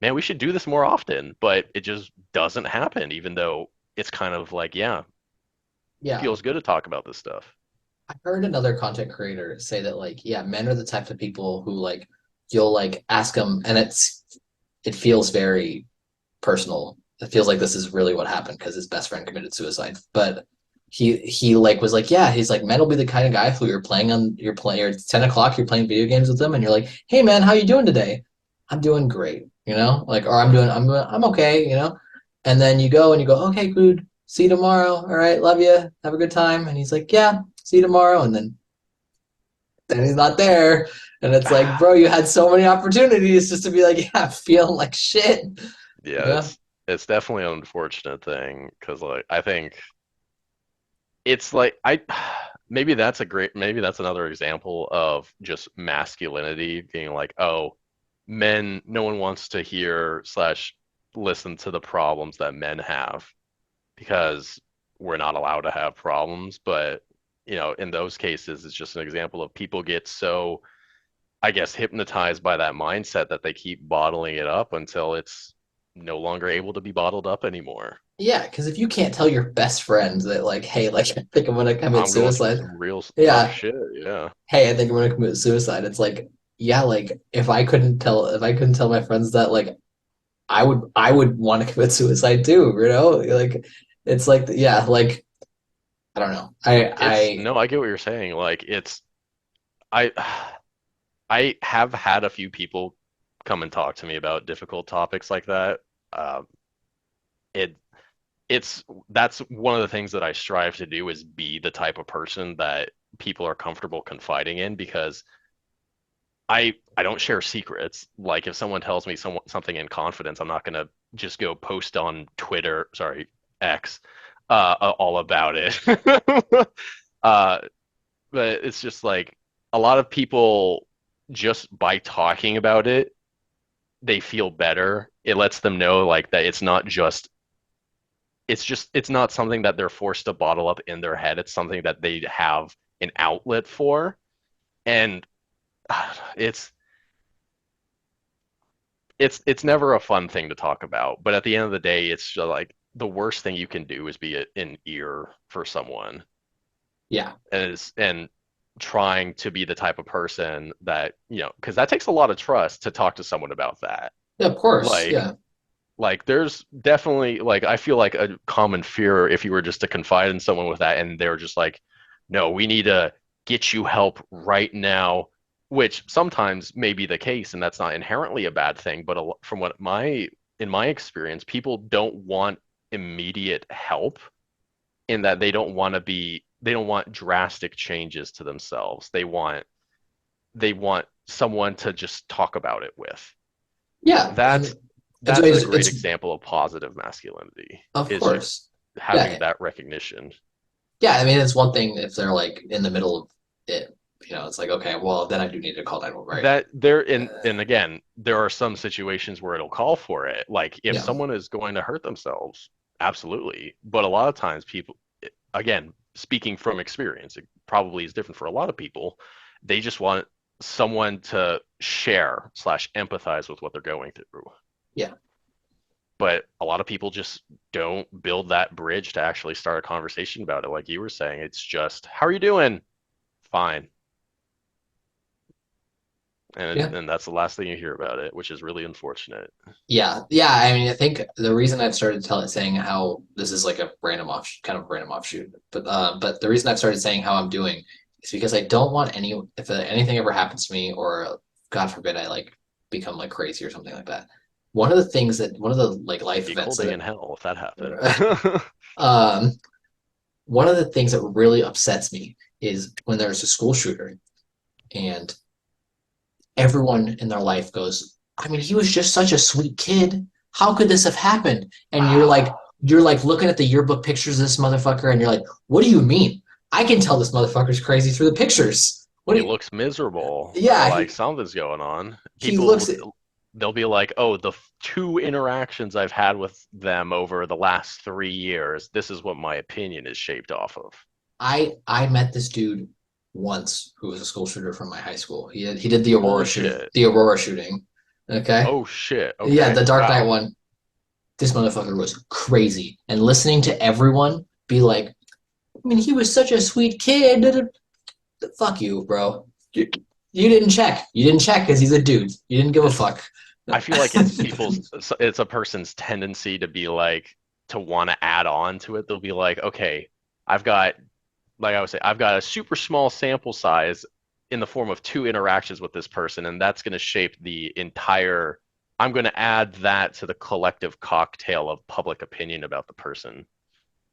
S2: man, we should do this more often, but it just doesn't happen, even though it's kind of like, yeah,
S1: yeah.
S2: feels good to talk about this stuff.
S1: I heard another content creator say that like, yeah, men are the type of people who like you'll like ask them, and it feels very personal. It feels like this is really what happened because his best friend committed suicide. But he like was like, yeah, he's like, men will be the kind of guy who you're playing, or it's 10 o'clock, you're playing video games with them, and you're like, hey man, how you doing today? I'm doing great, like, or I'm okay, and then you go and you go, okay, good, see you tomorrow. All right, love you, have a good time. And he's like, yeah, see you tomorrow. And then he's not there. And it's like, bro, you had so many opportunities just to be like, yeah, feeling like shit.
S2: Yeah,
S1: Yeah.
S2: it's definitely an unfortunate thing because like I think it's like I maybe that's another example of just masculinity being like, oh, men, no one wants to hear slash listen to the problems that men have because we're not allowed to have problems. But in those cases, it's just an example of people get so, I guess, hypnotized by that mindset that they keep bottling it up until it's no longer able to be bottled up anymore.
S1: Yeah, because if you can't tell your best friend that, like, hey, like, I think I'm gonna commit
S2: I'm going through
S1: suicide.
S2: some real tough
S1: Yeah,
S2: shit. Yeah.
S1: hey, I think I'm gonna commit suicide. It's like, yeah, like if I couldn't tell my friends that, like, I would want to commit suicide too. Like, it's like, yeah, like, I don't know.
S2: It's
S1: I
S2: no, I get what you're saying. Like I I have had a few people come and talk to me about difficult topics like that. Um, it it's that's one of the things that I strive to do is be the type of person that people are comfortable confiding in because I don't share secrets. Like if someone tells me something in confidence, I'm not gonna just go post on Twitter, sorry, X, all about it. uh, but it's just like a lot of people just by talking about it, they feel better. It lets them know like that it's not something that they're forced to bottle up in their head. It's something that they have an outlet for. And it's it's never a fun thing to talk about. But at the end of the day, it's just like the worst thing you can do is be an ear for someone
S1: yeah,
S2: and trying to be the type of person that, because that takes a lot of trust to talk to someone about that.
S1: yeah, of course,
S2: Like
S1: yeah,
S2: there's definitely like I feel like a common fear if you were just to confide in someone with that and they're just like, no, we need to get you help right now, which sometimes may be the case, and that's not inherently a bad thing. But from what in my experience, people don't want immediate help in that they don't want drastic changes to themselves. They want someone to just talk about it with.
S1: yeah, and
S2: That's
S1: it's
S2: that's a great
S1: it's
S2: example of positive masculinity
S1: of
S2: is just
S1: course,
S2: having
S1: yeah,
S2: that recognition.
S1: yeah. I mean, it's one thing if they're like in the middle of it, it's like, okay, well, then I do need to call 911, right?
S2: That there
S1: Uh,
S2: and again, there are some situations where it'll call for it. Like if
S1: yeah,
S2: someone is going to hurt themselves, absolutely. But a lot of times people, again, speaking from experience, it probably is different for a lot of people. They just want someone to share slash empathize with what they're going through.
S1: yeah,
S2: But a lot of people just don't build that bridge to actually start a conversation about it. Like you were saying, it's just, how are you doing? Fine.
S1: Yeah.
S2: And that's the last thing you hear about it, which is really unfortunate.
S1: Yeah. I mean, I think the reason I've started saying how this is like a random off, kind of random offshoot, but the reason I've started saying how I'm doing is because I don't want if anything ever happens to me, or God forbid, I like become like crazy or something like that. One of the like life
S2: Be a cold
S1: events
S2: day
S1: that,
S2: in hell if that happened.
S1: um, one of the things that really upsets me is when there's a school shooter and everyone in their life goes, I mean, he was just such a sweet kid. How could this have happened? And you're like looking at the yearbook pictures of this motherfucker, and you're like, what do you mean? I can tell this motherfucker's crazy through the pictures. What do
S2: He
S1: you,
S2: looks miserable or
S1: yeah,
S2: like something's going on.
S1: he looks
S2: They'll be like, "Oh, the two interactions I've had with them over the last 3 years, this is what my opinion is shaped off of."
S1: I met this dude once who was a school shooter from my high school. He did the Aurora shoot
S2: Bullshit.
S1: the Aurora shooting. Okay.
S2: Oh shit.
S1: Yeah,
S2: Okay.
S1: the Dark Knight
S2: Wow.
S1: one. This motherfucker was crazy. And listening to everyone be like, I mean, he was such a sweet kid. Fuck you, bro. You didn't check. You didn't check because he's a dude. You didn't give a
S2: It's
S1: fuck.
S2: I feel like it's a person's tendency to be like to want to add on to it. They'll be like, "Okay, I've got like I would say, I've got a super small sample size in the form of two interactions with this person, and that's going to shape the entire. I'm going to add that to the collective cocktail of public opinion about the person."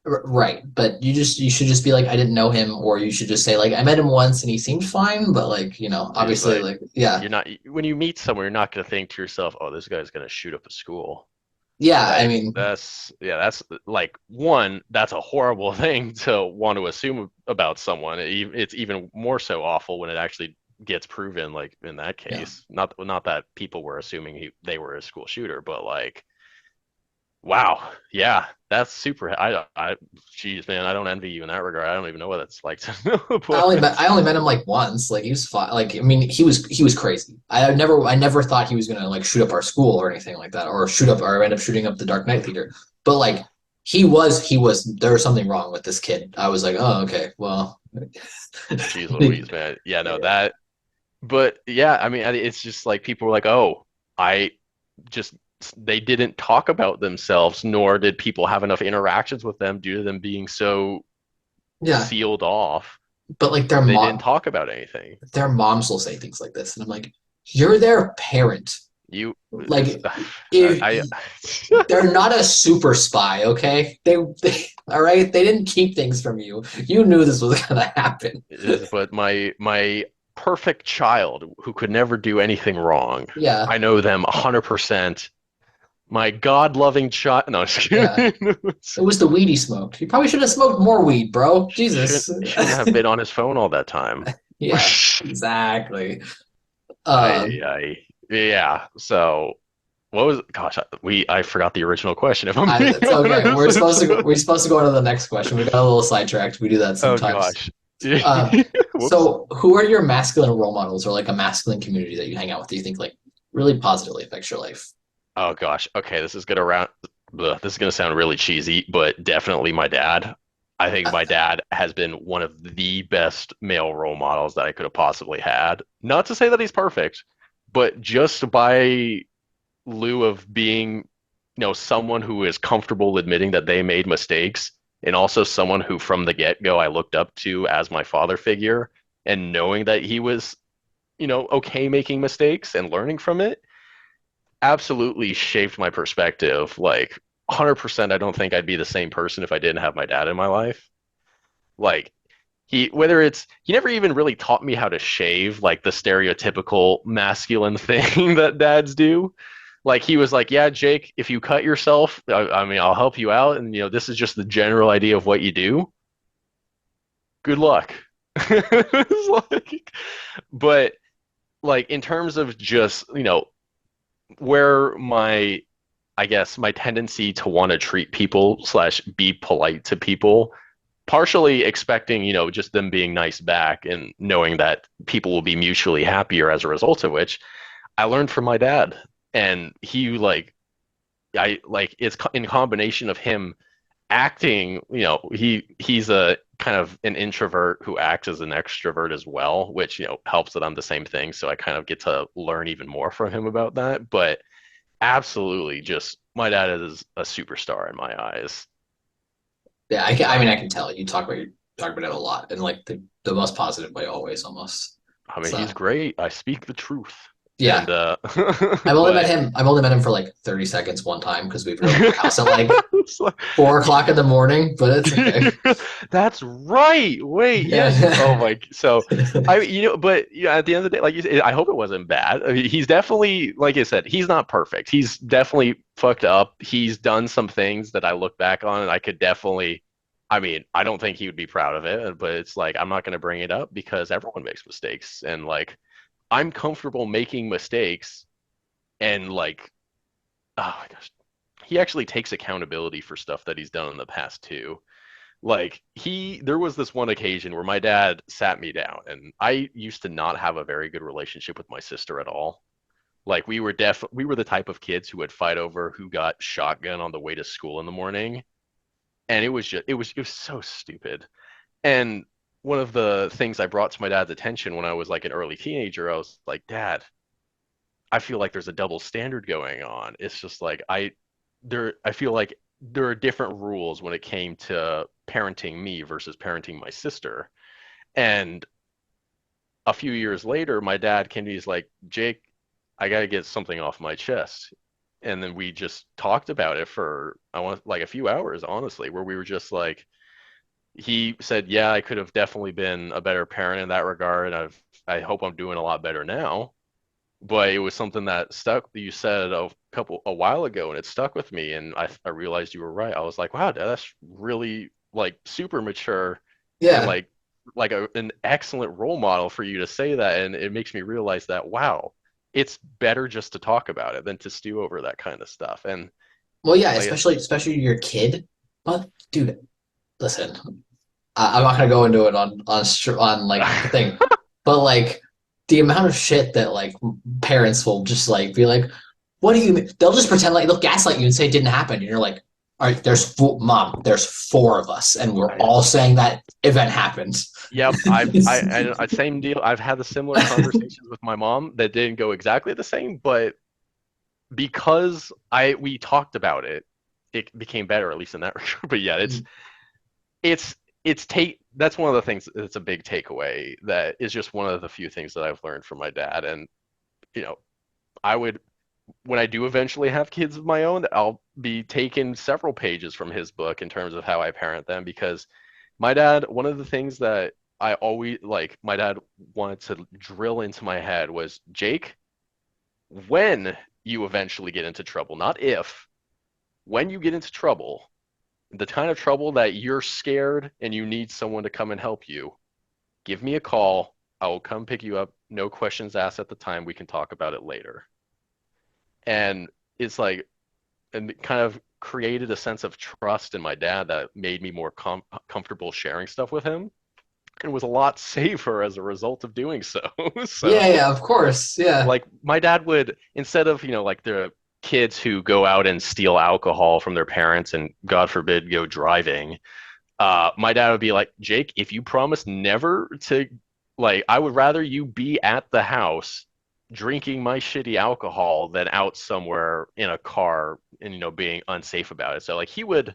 S1: Right, but you should just be like, I didn't know him, or you should just say like, I met him once and he seemed fine, but like,
S2: You're just
S1: obviously,
S2: like,
S1: like, yeah,
S2: you're not when you meet someone, you're not going to think to yourself, "Oh, this guy's going to shoot up a school."
S1: yeah. I
S2: Like
S1: mean,
S2: that's like one, that's a horrible thing to want to assume about someone. It's even more so awful when it actually gets proven, like in that
S1: yeah.
S2: case. Not that people were assuming they were a school shooter, but like, wow, yeah, that's super. Geez, man, I don't envy you in that regard. I don't even know what it's like to know, but
S1: I only met him like once. Like he was fine. Like I mean, he was crazy. I never thought he was gonna like shoot up our school or anything like that, or shoot up or end up shooting up the Dark Knight leader. But like he was there was something wrong with this kid. I was like, oh okay, well,
S2: geez Louise, man, yeah, no, that. But yeah, I mean, it's just like people were like, "Oh, I just they didn't talk about themselves, nor did people have enough interactions with them due to them being so
S1: yeah.
S2: sealed off.
S1: But like
S2: They didn't talk about anything."
S1: their moms will say things like this, and I'm like, you're their parent.
S2: You, it's,
S1: Like if they're not a super spy, okay? They all right. They didn't keep things from you. You knew this was gonna happen.
S2: but my perfect child who could never do anything wrong.
S1: Yeah,
S2: I know them 100%. My God-loving child. No, just
S1: yeah.
S2: kidding.
S1: It was the weed he smoked. He probably should have smoked more weed, bro. Jesus.
S2: Shouldn't have been on his phone all that time.
S1: Yeah, exactly.
S2: I,
S1: Um,
S2: I, yeah. So, what was? Gosh, I forgot the original question. If I'm being
S1: it's okay.
S2: honest.
S1: We're supposed to go on to the next question. We got a little sidetracked. We do that
S2: Oh
S1: sometimes.
S2: gosh.
S1: Um,
S2: Whoops.
S1: so who are your masculine role models or like a masculine community that you hang out with? Do you think like really positively affects your life?
S2: Oh gosh. Okay, this is gonna sound really cheesy, but definitely my dad. I think
S1: Uh,
S2: my dad has been one of the best male role models that I could have possibly had. Not to say that he's perfect, but just by lieu of being, someone who is comfortable admitting that they made mistakes, and also someone who from the get-go I looked up to as my father figure, and knowing that he was, okay making mistakes and learning from it, absolutely shaped my perspective. Like 100%, I don't think I'd be the same person if I didn't have my dad in my life. Like he never even really taught me how to shave, like the stereotypical masculine thing that dads do. Like he was like, "Yeah, Jake, if you cut yourself, I mean, I'll help you out, and this is just the general idea of what you do. Good luck." It's like, but like in terms of just, where I guess my tendency to want to treat people slash be polite to people, partially expecting, just them being nice back and knowing that people will be mutually happier as a result of which I learned from my dad. And he it's in combination of him acting, he's a kind of an introvert who acts as an extrovert as well, which, helps that I'm the same thing. So I kind of get to learn even more from him about that. But absolutely, just my dad is a superstar in my eyes.
S1: Yeah, I mean,
S2: So,
S1: I can tell you talk about it a lot in like the most positive way always almost.
S2: I mean, he's
S1: So
S2: great. I speak the truth.
S1: yeah,
S2: And, but
S1: I've only met him for like 30 seconds one time because we drove to my house at like
S2: it's like,
S1: 4 o'clock in the morning, but it's okay.
S2: that's right. Wait, yeah, oh
S1: Yeah.
S2: my, so but at the end of the day, like you said, I hope it wasn't bad. I mean, he's definitely, like I said, he's not perfect. He's definitely fucked up. He's done some things that I look back on and I could definitely, I mean, I don't think he would be proud of it, but it's like, I'm not going to bring it up because everyone makes mistakes. And like, I'm comfortable making mistakes and like, oh my gosh, he actually takes accountability for stuff that he's done in the past too. Like there was this one occasion where my dad sat me down, and I used to not have a very good relationship with my sister at all. Like we were the type of kids who would fight over who got shotgun on the way to school in the morning, and it was so stupid. And one of the things I brought to my dad's attention when I was like an early teenager, I was like, Dad, I feel like there's a double standard going on. It's just like I feel like there are different rules when it came to parenting me versus parenting my sister. And a few years later, my dad came to me, he's like, Jake, I got to get something off my chest. And then we just talked about it for, I want like a few hours, honestly, where we were just like, he said, yeah, I could have definitely been a better parent in that regard. And I hope I'm doing a lot better now. But it was something that stuck. You said a while ago, and it stuck with me. And I realized you were right. I was like, wow, Dad, that's really like super mature and
S1: Yeah.
S2: like an excellent role model for you to say that. And it makes me realize that wow, it's better just to talk about it than to stew over that kind of stuff. And
S1: Well, yeah,
S2: like,
S1: especially your kid. But dude, listen, I'm not gonna go into it on like the thing, but like the amount of shit that like parents will just like be like, "What do you mean?" They'll just pretend like they'll gaslight you and say it didn't happen, and you're like, "All right, mom, there's four of us, and we're
S2: I
S1: all saying that event happened."
S2: Yep, I same deal. I've had the similar conversations with my mom that didn't go exactly the same, but because I we talked about it, it became better, at least in that regard. But yeah, it's take that's one of the things that's a big takeaway that is just one of the few things that I've learned from my dad. And you know, I would when I do eventually have kids of my own, I'll be taking several pages from his book in terms of how I parent them because my dad, one of the things that I always like, my dad wanted to drill into my head was Jake, when you eventually get into trouble, not if, when you get into trouble, the kind of trouble that you're scared and you need someone to come and help you, give me a call. I will come pick you up. No questions asked at the time. We can talk about it later. And it's like, and it kind of created a sense of trust in my dad that made me more comfortable sharing stuff with him and was a lot safer as a result of doing so.
S1: Yeah,
S2: So,
S1: yeah, of course, yeah.
S2: like, my dad would, instead of, like the kids who go out and steal alcohol from their parents and, God forbid, go driving, my dad would be like, Jake, if you promise never to, like, I would rather you be at the house drinking my shitty alcohol than out somewhere in a car and, being unsafe about it. So, like, he would,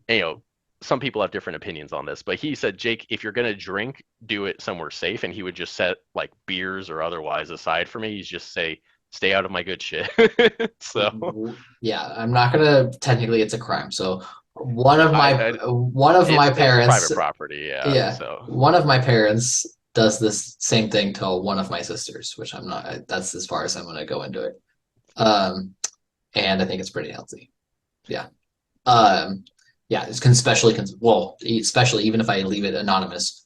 S2: you know, some people have different opinions on this, but he said, Jake, if you're going to drink, do it somewhere safe. And he would just set like beers or otherwise aside for me. He's just say, stay out of my good shit. So,
S1: Yeah, I'm not gonna technically it's a crime. So one of my
S2: I
S1: one of my
S2: it's
S1: parents,
S2: private property. Yeah.
S1: yeah,
S2: So,
S1: one of my parents does this same thing to one of my sisters, which I'm not. That's as far as I'm gonna go into it. Um, and I think it's pretty healthy. Yeah. Um, yeah, it's especially even if I leave it anonymous,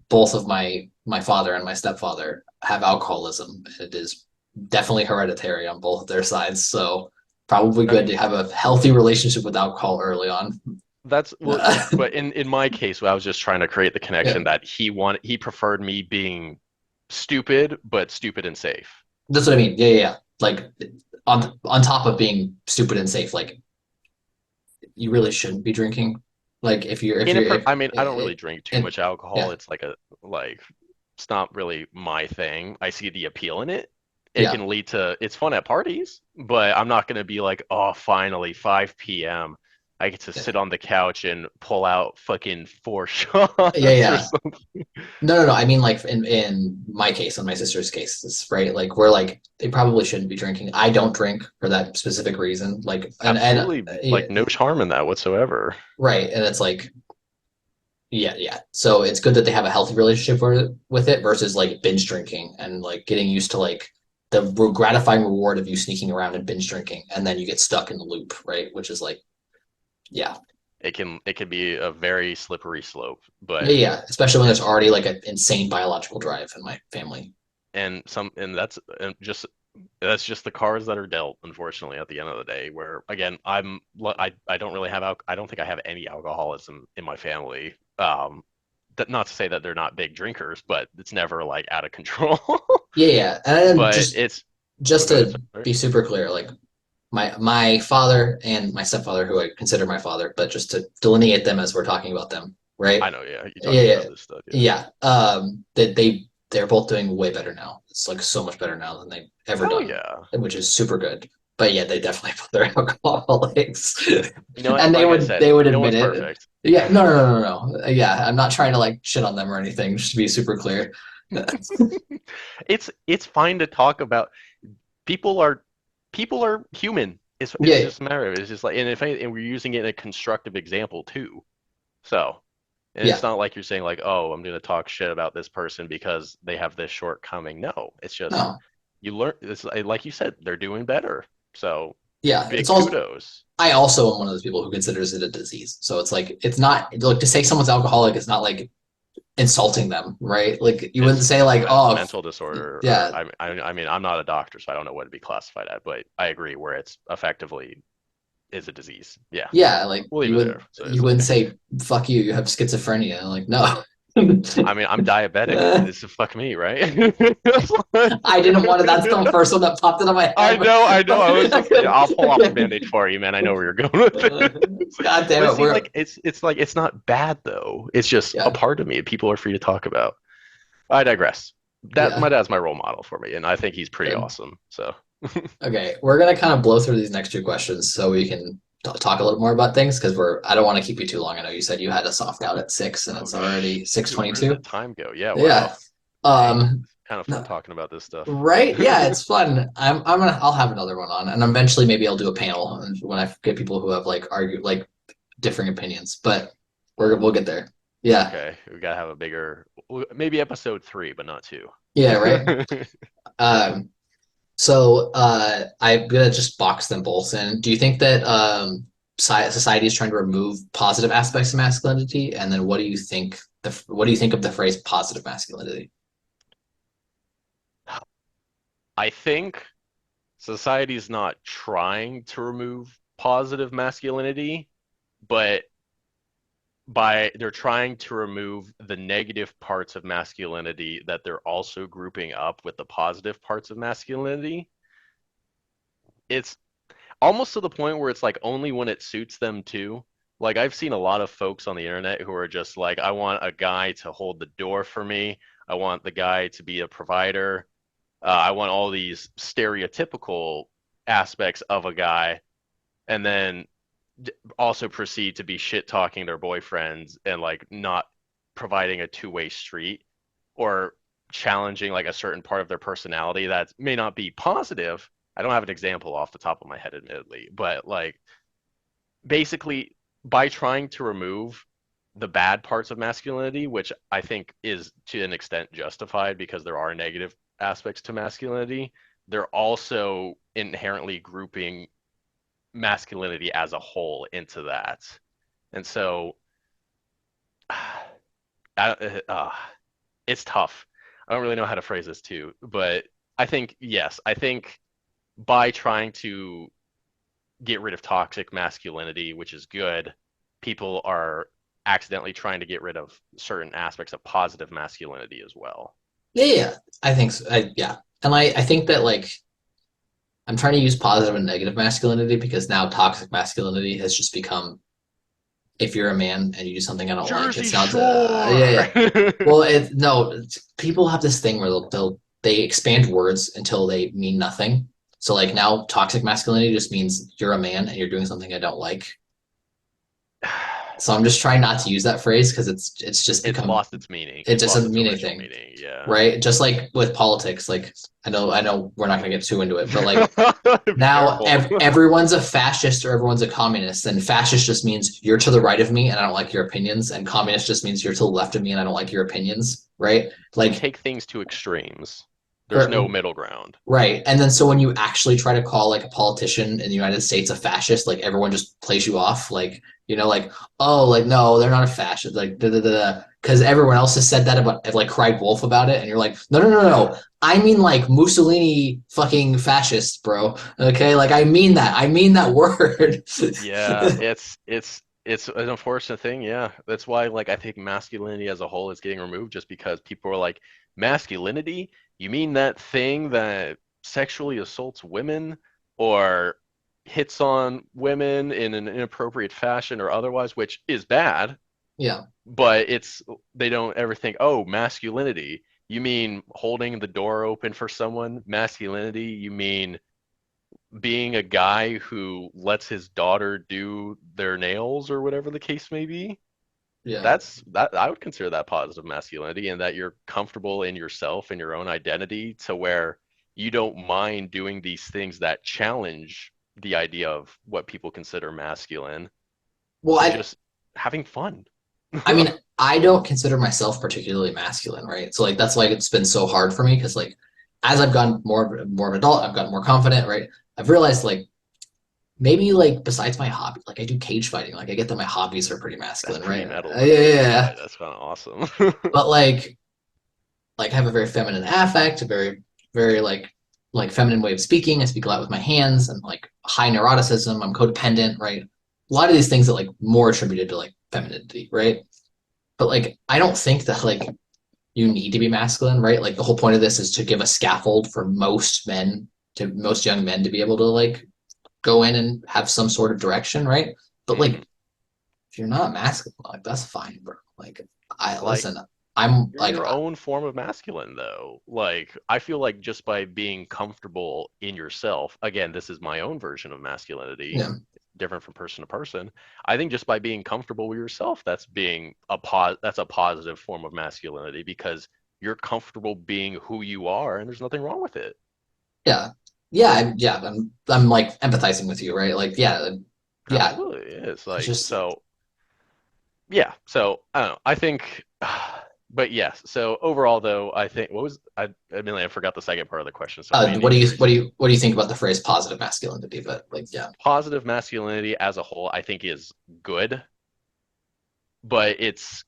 S1: both of my father and my stepfather have alcoholism. It is definitely hereditary on both of their sides, so probably
S2: I
S1: good
S2: mean,
S1: to have a healthy relationship with alcohol early on.
S2: that's well, but in my case, I was just trying to create the
S1: Yeah,
S2: connection that he preferred me being stupid, but stupid and safe.
S1: that's what I mean. Yeah, yeah, yeah. Like on top of being stupid and safe, like you really shouldn't be drinking. Like if
S2: In a
S1: you're
S2: per
S1: if
S2: I mean, I don't really
S1: it,
S2: drink too
S1: and
S2: much alcohol.
S1: yeah,
S2: It's like a like it's not really my thing. I see the appeal in it. It
S1: yeah,
S2: can lead to it's fun at parties, but I'm not gonna be like, oh, finally 5 p.m. I get to
S1: yeah,
S2: sit on the couch and pull out fucking four
S1: yeah,
S2: shots or
S1: yeah.
S2: something.
S1: No. I mean, like in my case, in my sister's case, it's right. Like we're like they probably shouldn't be drinking. I don't drink for that specific reason. Like and
S2: Absolutely,
S1: yeah,
S2: like no harm in that whatsoever.
S1: right. And it's like yeah. So it's good that they have a healthy relationship with it versus like binge drinking and like getting used to like the gratifying reward of you sneaking around and binge drinking, and then you get stuck in the loop, right? Which is like yeah,
S2: It can be a very slippery slope,
S1: yeah,
S2: but
S1: yeah. Especially when there's
S2: it's
S1: already like an insane biological drive in my family.
S2: and that's just the cards that are dealt, unfortunately, at the end of the day. Where again, I don't really have I don't think I have any alcoholism in my family. That not to say that they're not big drinkers, but it's never like out of control.
S1: Yeah, yeah. And
S2: But it's oh,
S1: just
S2: go ahead,
S1: to
S2: sorry.
S1: be super clear, like my father and my stepfather, who I consider my father, but just to delineate them as we're talking about them, right?
S2: I know, yeah, you talk
S1: Yeah,
S2: to me
S1: yeah,
S2: about this stuff, yeah.
S1: yeah. That they're both doing way better now. It's like so much better now than they've ever
S2: Hell
S1: done,
S2: yeah.
S1: which is super good. But yeah, they definitely put their alcoholics,
S2: You know what?
S1: and
S2: Like I said,
S1: they would
S2: no
S1: admit
S2: one's
S1: it.
S2: perfect.
S1: Yeah, no. Yeah, I'm not trying to like shit on them or anything. Just to be super clear.
S2: It's fine to talk about. people are people are human. It's
S1: Yeah,
S2: just a matter of it's just like and we're using it in a constructive example too. So and it's
S1: yeah.
S2: not like you're saying like, oh, I'm gonna talk shit about this person because they have this shortcoming. No, it's just
S1: No,
S2: you learn. It's like you said, they're doing better. So
S1: yeah. It's
S2: big
S1: also
S2: kudos.
S1: I also am one of those people who considers it a disease. So it's like it's not like to say someone's alcoholic is not like insulting them, right? Like you wouldn't say
S2: It's
S1: like,
S2: a
S1: oh,
S2: mental disorder, or
S1: yeah,
S2: I mean, I'm not a doctor, so I don't know what to be classified at, but I agree where it's effectively is a disease. Yeah,
S1: yeah. Like
S2: we'll leave it there. So
S1: you
S2: it's
S1: wouldn't
S2: okay.
S1: say fuck you, you have schizophrenia. Like no.
S2: I mean, I'm diabetic. It's fuck me, right?
S1: I didn't want to. That's the first one that popped into my
S2: I
S1: head.
S2: know, I know. I was just, yeah, I'll pull off the band-aid for you, man. I know where you're going with it.
S1: God damn
S2: But
S1: it,
S2: see,
S1: we're
S2: like, it's like it's not bad though. It's just a
S1: yeah,
S2: part of me. People are free to talk about. I digress. That
S1: yeah,
S2: my dad's my role model for me, and I think he's pretty
S1: good.
S2: awesome. So,
S1: Okay, we're gonna kind of blow through these next two questions so we can talk a little more about things because we're. I don't want to keep you too long. I know you said you had a soft out at 6 and
S2: oh
S1: it's already six
S2: shoot,
S1: twenty
S2: where did the
S1: two.
S2: time go? Yeah,
S1: Yeah.
S2: wow. Dang, kind of fun
S1: No,
S2: talking about this stuff.
S1: right? Yeah, it's fun. I'll have another one on, and eventually maybe I'll do a panel when I get people who have like argue like differing opinions. But we'll
S2: Ooh,
S1: get there. Yeah,
S2: okay. We gotta have a bigger, maybe episode 3, but not 2.
S1: yeah, right. Um, I'm gonna just box them both in. Do you think that society is trying to remove positive aspects of masculinity? And then what do you think of the phrase positive masculinity?
S2: I think society's not trying to remove positive masculinity, but they're trying to remove the negative parts of masculinity that they're also grouping up with the positive parts of masculinity. It's almost to the point where it's like only when it suits them too. Like I've seen a lot of folks on the internet who are just like, I want a guy to hold the door for me. I want the guy to be a provider. I want all these stereotypical aspects of a guy, and then also proceed to be shit talking their boyfriends and like not providing a two-way street or challenging like a certain part of their personality that may not be positive. I don't have an example off the top of my head, admittedly, but like basically by trying to remove the bad parts of masculinity, which I think is to an extent justified because there are negative aspects to masculinity, they're also inherently grouping masculinity as a whole into that. And so uh, it's tough. I don't really know how to phrase this too, but I think, yes, I think by trying to get rid of toxic masculinity, which is good, people are accidentally trying to get rid of certain aspects of positive masculinity as well.
S1: Yeah, I think so. Yeah. And I think that like I'm trying to use positive and negative masculinity because now toxic masculinity has just become if you're a man and you do something I don't like, it
S2: Jersey
S1: sounds yeah,
S2: Shore.
S1: yeah. Well, no, people have this thing where they expand words until they mean nothing. So like now, toxic masculinity just means you're a man and you're doing something I don't like. So I'm just trying not to use that phrase because it's just
S2: It's
S1: become
S2: lost its meaning.
S1: it
S2: It's lost
S1: doesn't
S2: its
S1: mean
S2: original
S1: anything,
S2: meaning. Yeah.
S1: right? Just like with politics, like I know we're not gonna get too into it, but like
S2: Be
S1: now
S2: careful.
S1: everyone's a fascist or everyone's a communist, and fascist just means you're to the right of me and I don't like your opinions, and communist just means you're to the left of me and I don't like your opinions, right?
S2: We
S1: Like,
S2: take things to extremes. There's no middle ground.
S1: right. And then so when you actually try to call like a politician in the United States a fascist, like everyone just plays you off, like, like, oh, like no, they're not a fascist, like da da da da. Because everyone else has said that about, like, cried wolf about it, and you're like, no, no, no, no, no. I mean like Mussolini fucking fascist, bro. Okay, like I mean that word.
S2: Yeah, it's an unfortunate thing. Yeah, that's why like I think masculinity as a whole is getting removed just because people are like, masculinity? You mean that thing that sexually assaults women or hits on women in an inappropriate fashion or otherwise, which is bad,
S1: Yeah,
S2: but they don't ever think, oh, masculinity. You mean holding the door open for someone? Masculinity? You mean being a guy who lets his daughter do their nails or whatever the case may be?
S1: yeah.
S2: That I would consider that positive masculinity and that you're comfortable in yourself and your own identity to where you don't mind doing these things that challenge the idea of what people consider masculine
S1: Well,
S2: and just having fun.
S1: I mean, I don't consider myself particularly masculine, right? So like that's why it's been so hard for me because like as I've gotten more of an adult, I've gotten more confident, right? I've realized like maybe like besides my hobby, like I do cage fighting, like I get that my hobbies are pretty
S2: That's
S1: masculine,
S2: pretty
S1: right?
S2: metal
S1: Yeah,
S2: though.
S1: yeah,
S2: Cage
S1: yeah.
S2: fight. That's kind of awesome.
S1: But like I have a very feminine affect, a very like feminine way of speaking. I speak a lot with my hands and like high neuroticism. I'm codependent, right? A lot of these things that like more attributed to like femininity, right? But like I don't think that like you need to be masculine, right? Like the whole point of this is to give a scaffold for most young men to be able to like go in and have some sort of direction, right? But like
S2: Mhm.
S1: if you're not masculine, like that's fine, bro. Like I
S2: Like
S1: listen, I'm
S2: you're
S1: like
S2: your own form of masculine, though. Like, I feel like just by being comfortable in yourself, again, this is my own version of masculinity,
S1: yeah,
S2: different from person to person. I think just by being comfortable with yourself, that's a positive form of masculinity because you're comfortable being who you are, and there's nothing wrong with it.
S1: yeah, yeah, yeah. I'm like empathizing with you, right? Like yeah.
S2: Absolutely. It's
S1: It's
S2: like
S1: just
S2: so yeah, so I don't know. I think, but yes. So overall, though, I think what was I mean, I forgot the second part of the question, so I may
S1: what
S2: need
S1: do
S2: to
S1: you
S2: rephrase.
S1: what do you think about the phrase positive masculinity? But like yeah,
S2: Positive masculinity as a whole, I think is good, but it's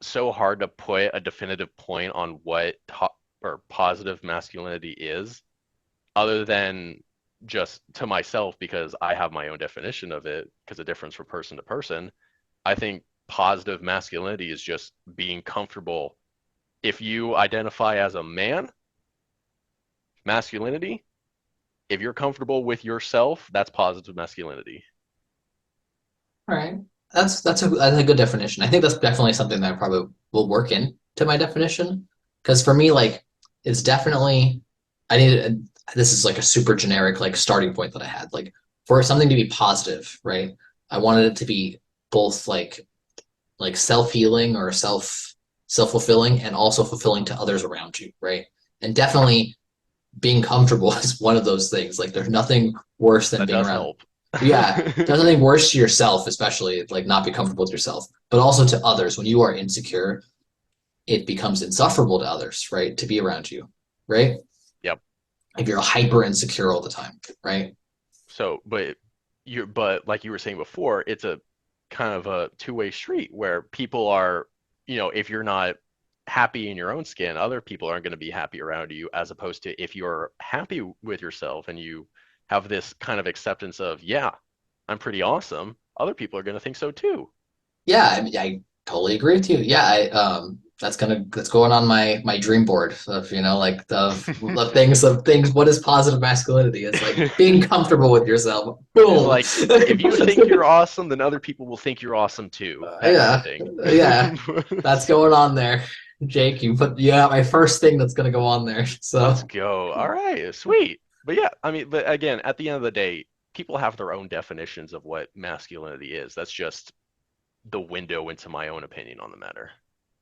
S2: so hard to put a definitive point on what or positive masculinity is, other than just to myself because I have my own definition of it because it differs from person to person. I think positive masculinity is just being comfortable. If you identify as a man, masculinity, if you're comfortable with yourself, that's positive masculinity.
S1: all right. That's a good definition. I think that's definitely something that I probably will work into my definition. Because for me, like, it's definitely I need this is like a super generic like starting point that I had. Like for something to be positive, right? I wanted it to be both like self-healing or self-fulfilling and also fulfilling to others around you, right? And definitely being comfortable is one of those things. Like there's nothing worse than
S2: That
S1: being
S2: does
S1: around.
S2: help.
S1: Yeah, there's nothing worse to yourself, especially like not be comfortable with yourself, but also to others. When you are insecure, it becomes insufferable to others, right? To be around you, right?
S2: Yep.
S1: If you're hyper insecure all the time, right?
S2: So, but like you were saying before, it's a kind of a two-way street where people are, if you're not happy in your own skin, other people aren't going to be happy around you, as opposed to if you're happy with yourself and you have this kind of acceptance of, yeah, I'm pretty awesome, other people are going to think so too.
S1: Yeah, I totally agree with you. Yeah, that's going on my dream board of, like the things. What is positive masculinity? It's like being comfortable with yourself.
S2: It's
S1: Boom.
S2: like if you think you're awesome, then other people will think you're awesome too. That kind of
S1: Yeah,
S2: thing.
S1: yeah, that's going on there. Jake, you got my first thing that's gonna go on there.
S2: Let's
S1: So
S2: go. All right, sweet. But yeah, I mean, but again, at the end of the day, people have their own definitions of what masculinity is. That's just the window into my own opinion on the matter.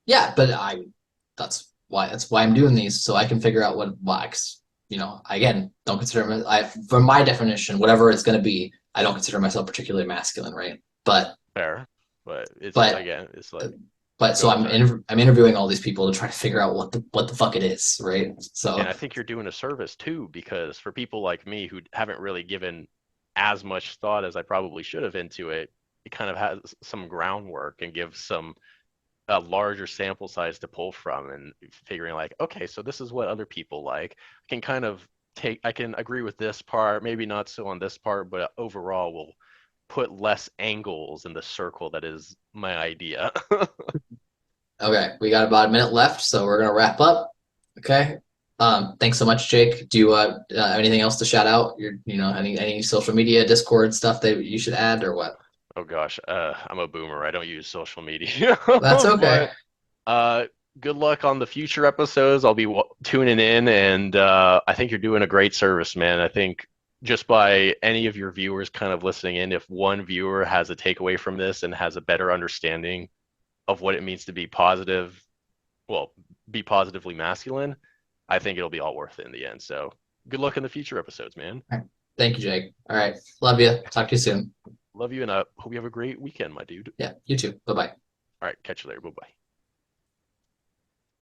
S1: yeah, but that's why I'm doing these, so I can figure out what box. Again, don't consider for my definition, whatever it's gonna be, I don't consider myself particularly masculine, right? But
S2: Fair, but it's
S1: but
S2: again, it's like,
S1: but
S2: go
S1: so
S2: ahead, sorry.
S1: I'm interviewing all these people to try to figure out what the fuck it is, right?
S2: And
S1: So
S2: I think you're doing a service too, because for people like me who haven't really given as much thought as I probably should have into it, it kind of has some groundwork and gives some a larger sample size to pull from and figuring like, okay, so this is what other people like. I can kind of I can agree with this part, maybe not so on this part, but overall we'll put less angles in the circle that is my idea.
S1: okay, we got about a minute left, so we're gonna wrap up. Okay. Thanks so much, Jake. Do you have anything else to shout out? Any social media, Discord stuff that you should add or what?
S2: Oh gosh, I'm a boomer. I don't use social media,
S1: That's okay.
S2: but uh, good luck on the future episodes. I'll be tuning in, and I think you're doing a great service, man. I think just by any of your viewers kind of listening in, if one viewer has a takeaway from this and has a better understanding of what it means to be positive, well, be positively masculine, I think it'll be all worth it in the end. So good luck in the future episodes, man.
S1: All right. Thank you, Jake. All right. Love you. Talk to you soon.
S2: Love you, and hope you have a great weekend, my dude.
S1: Yeah, you too. Bye bye.
S2: All right, catch you later. Bye bye.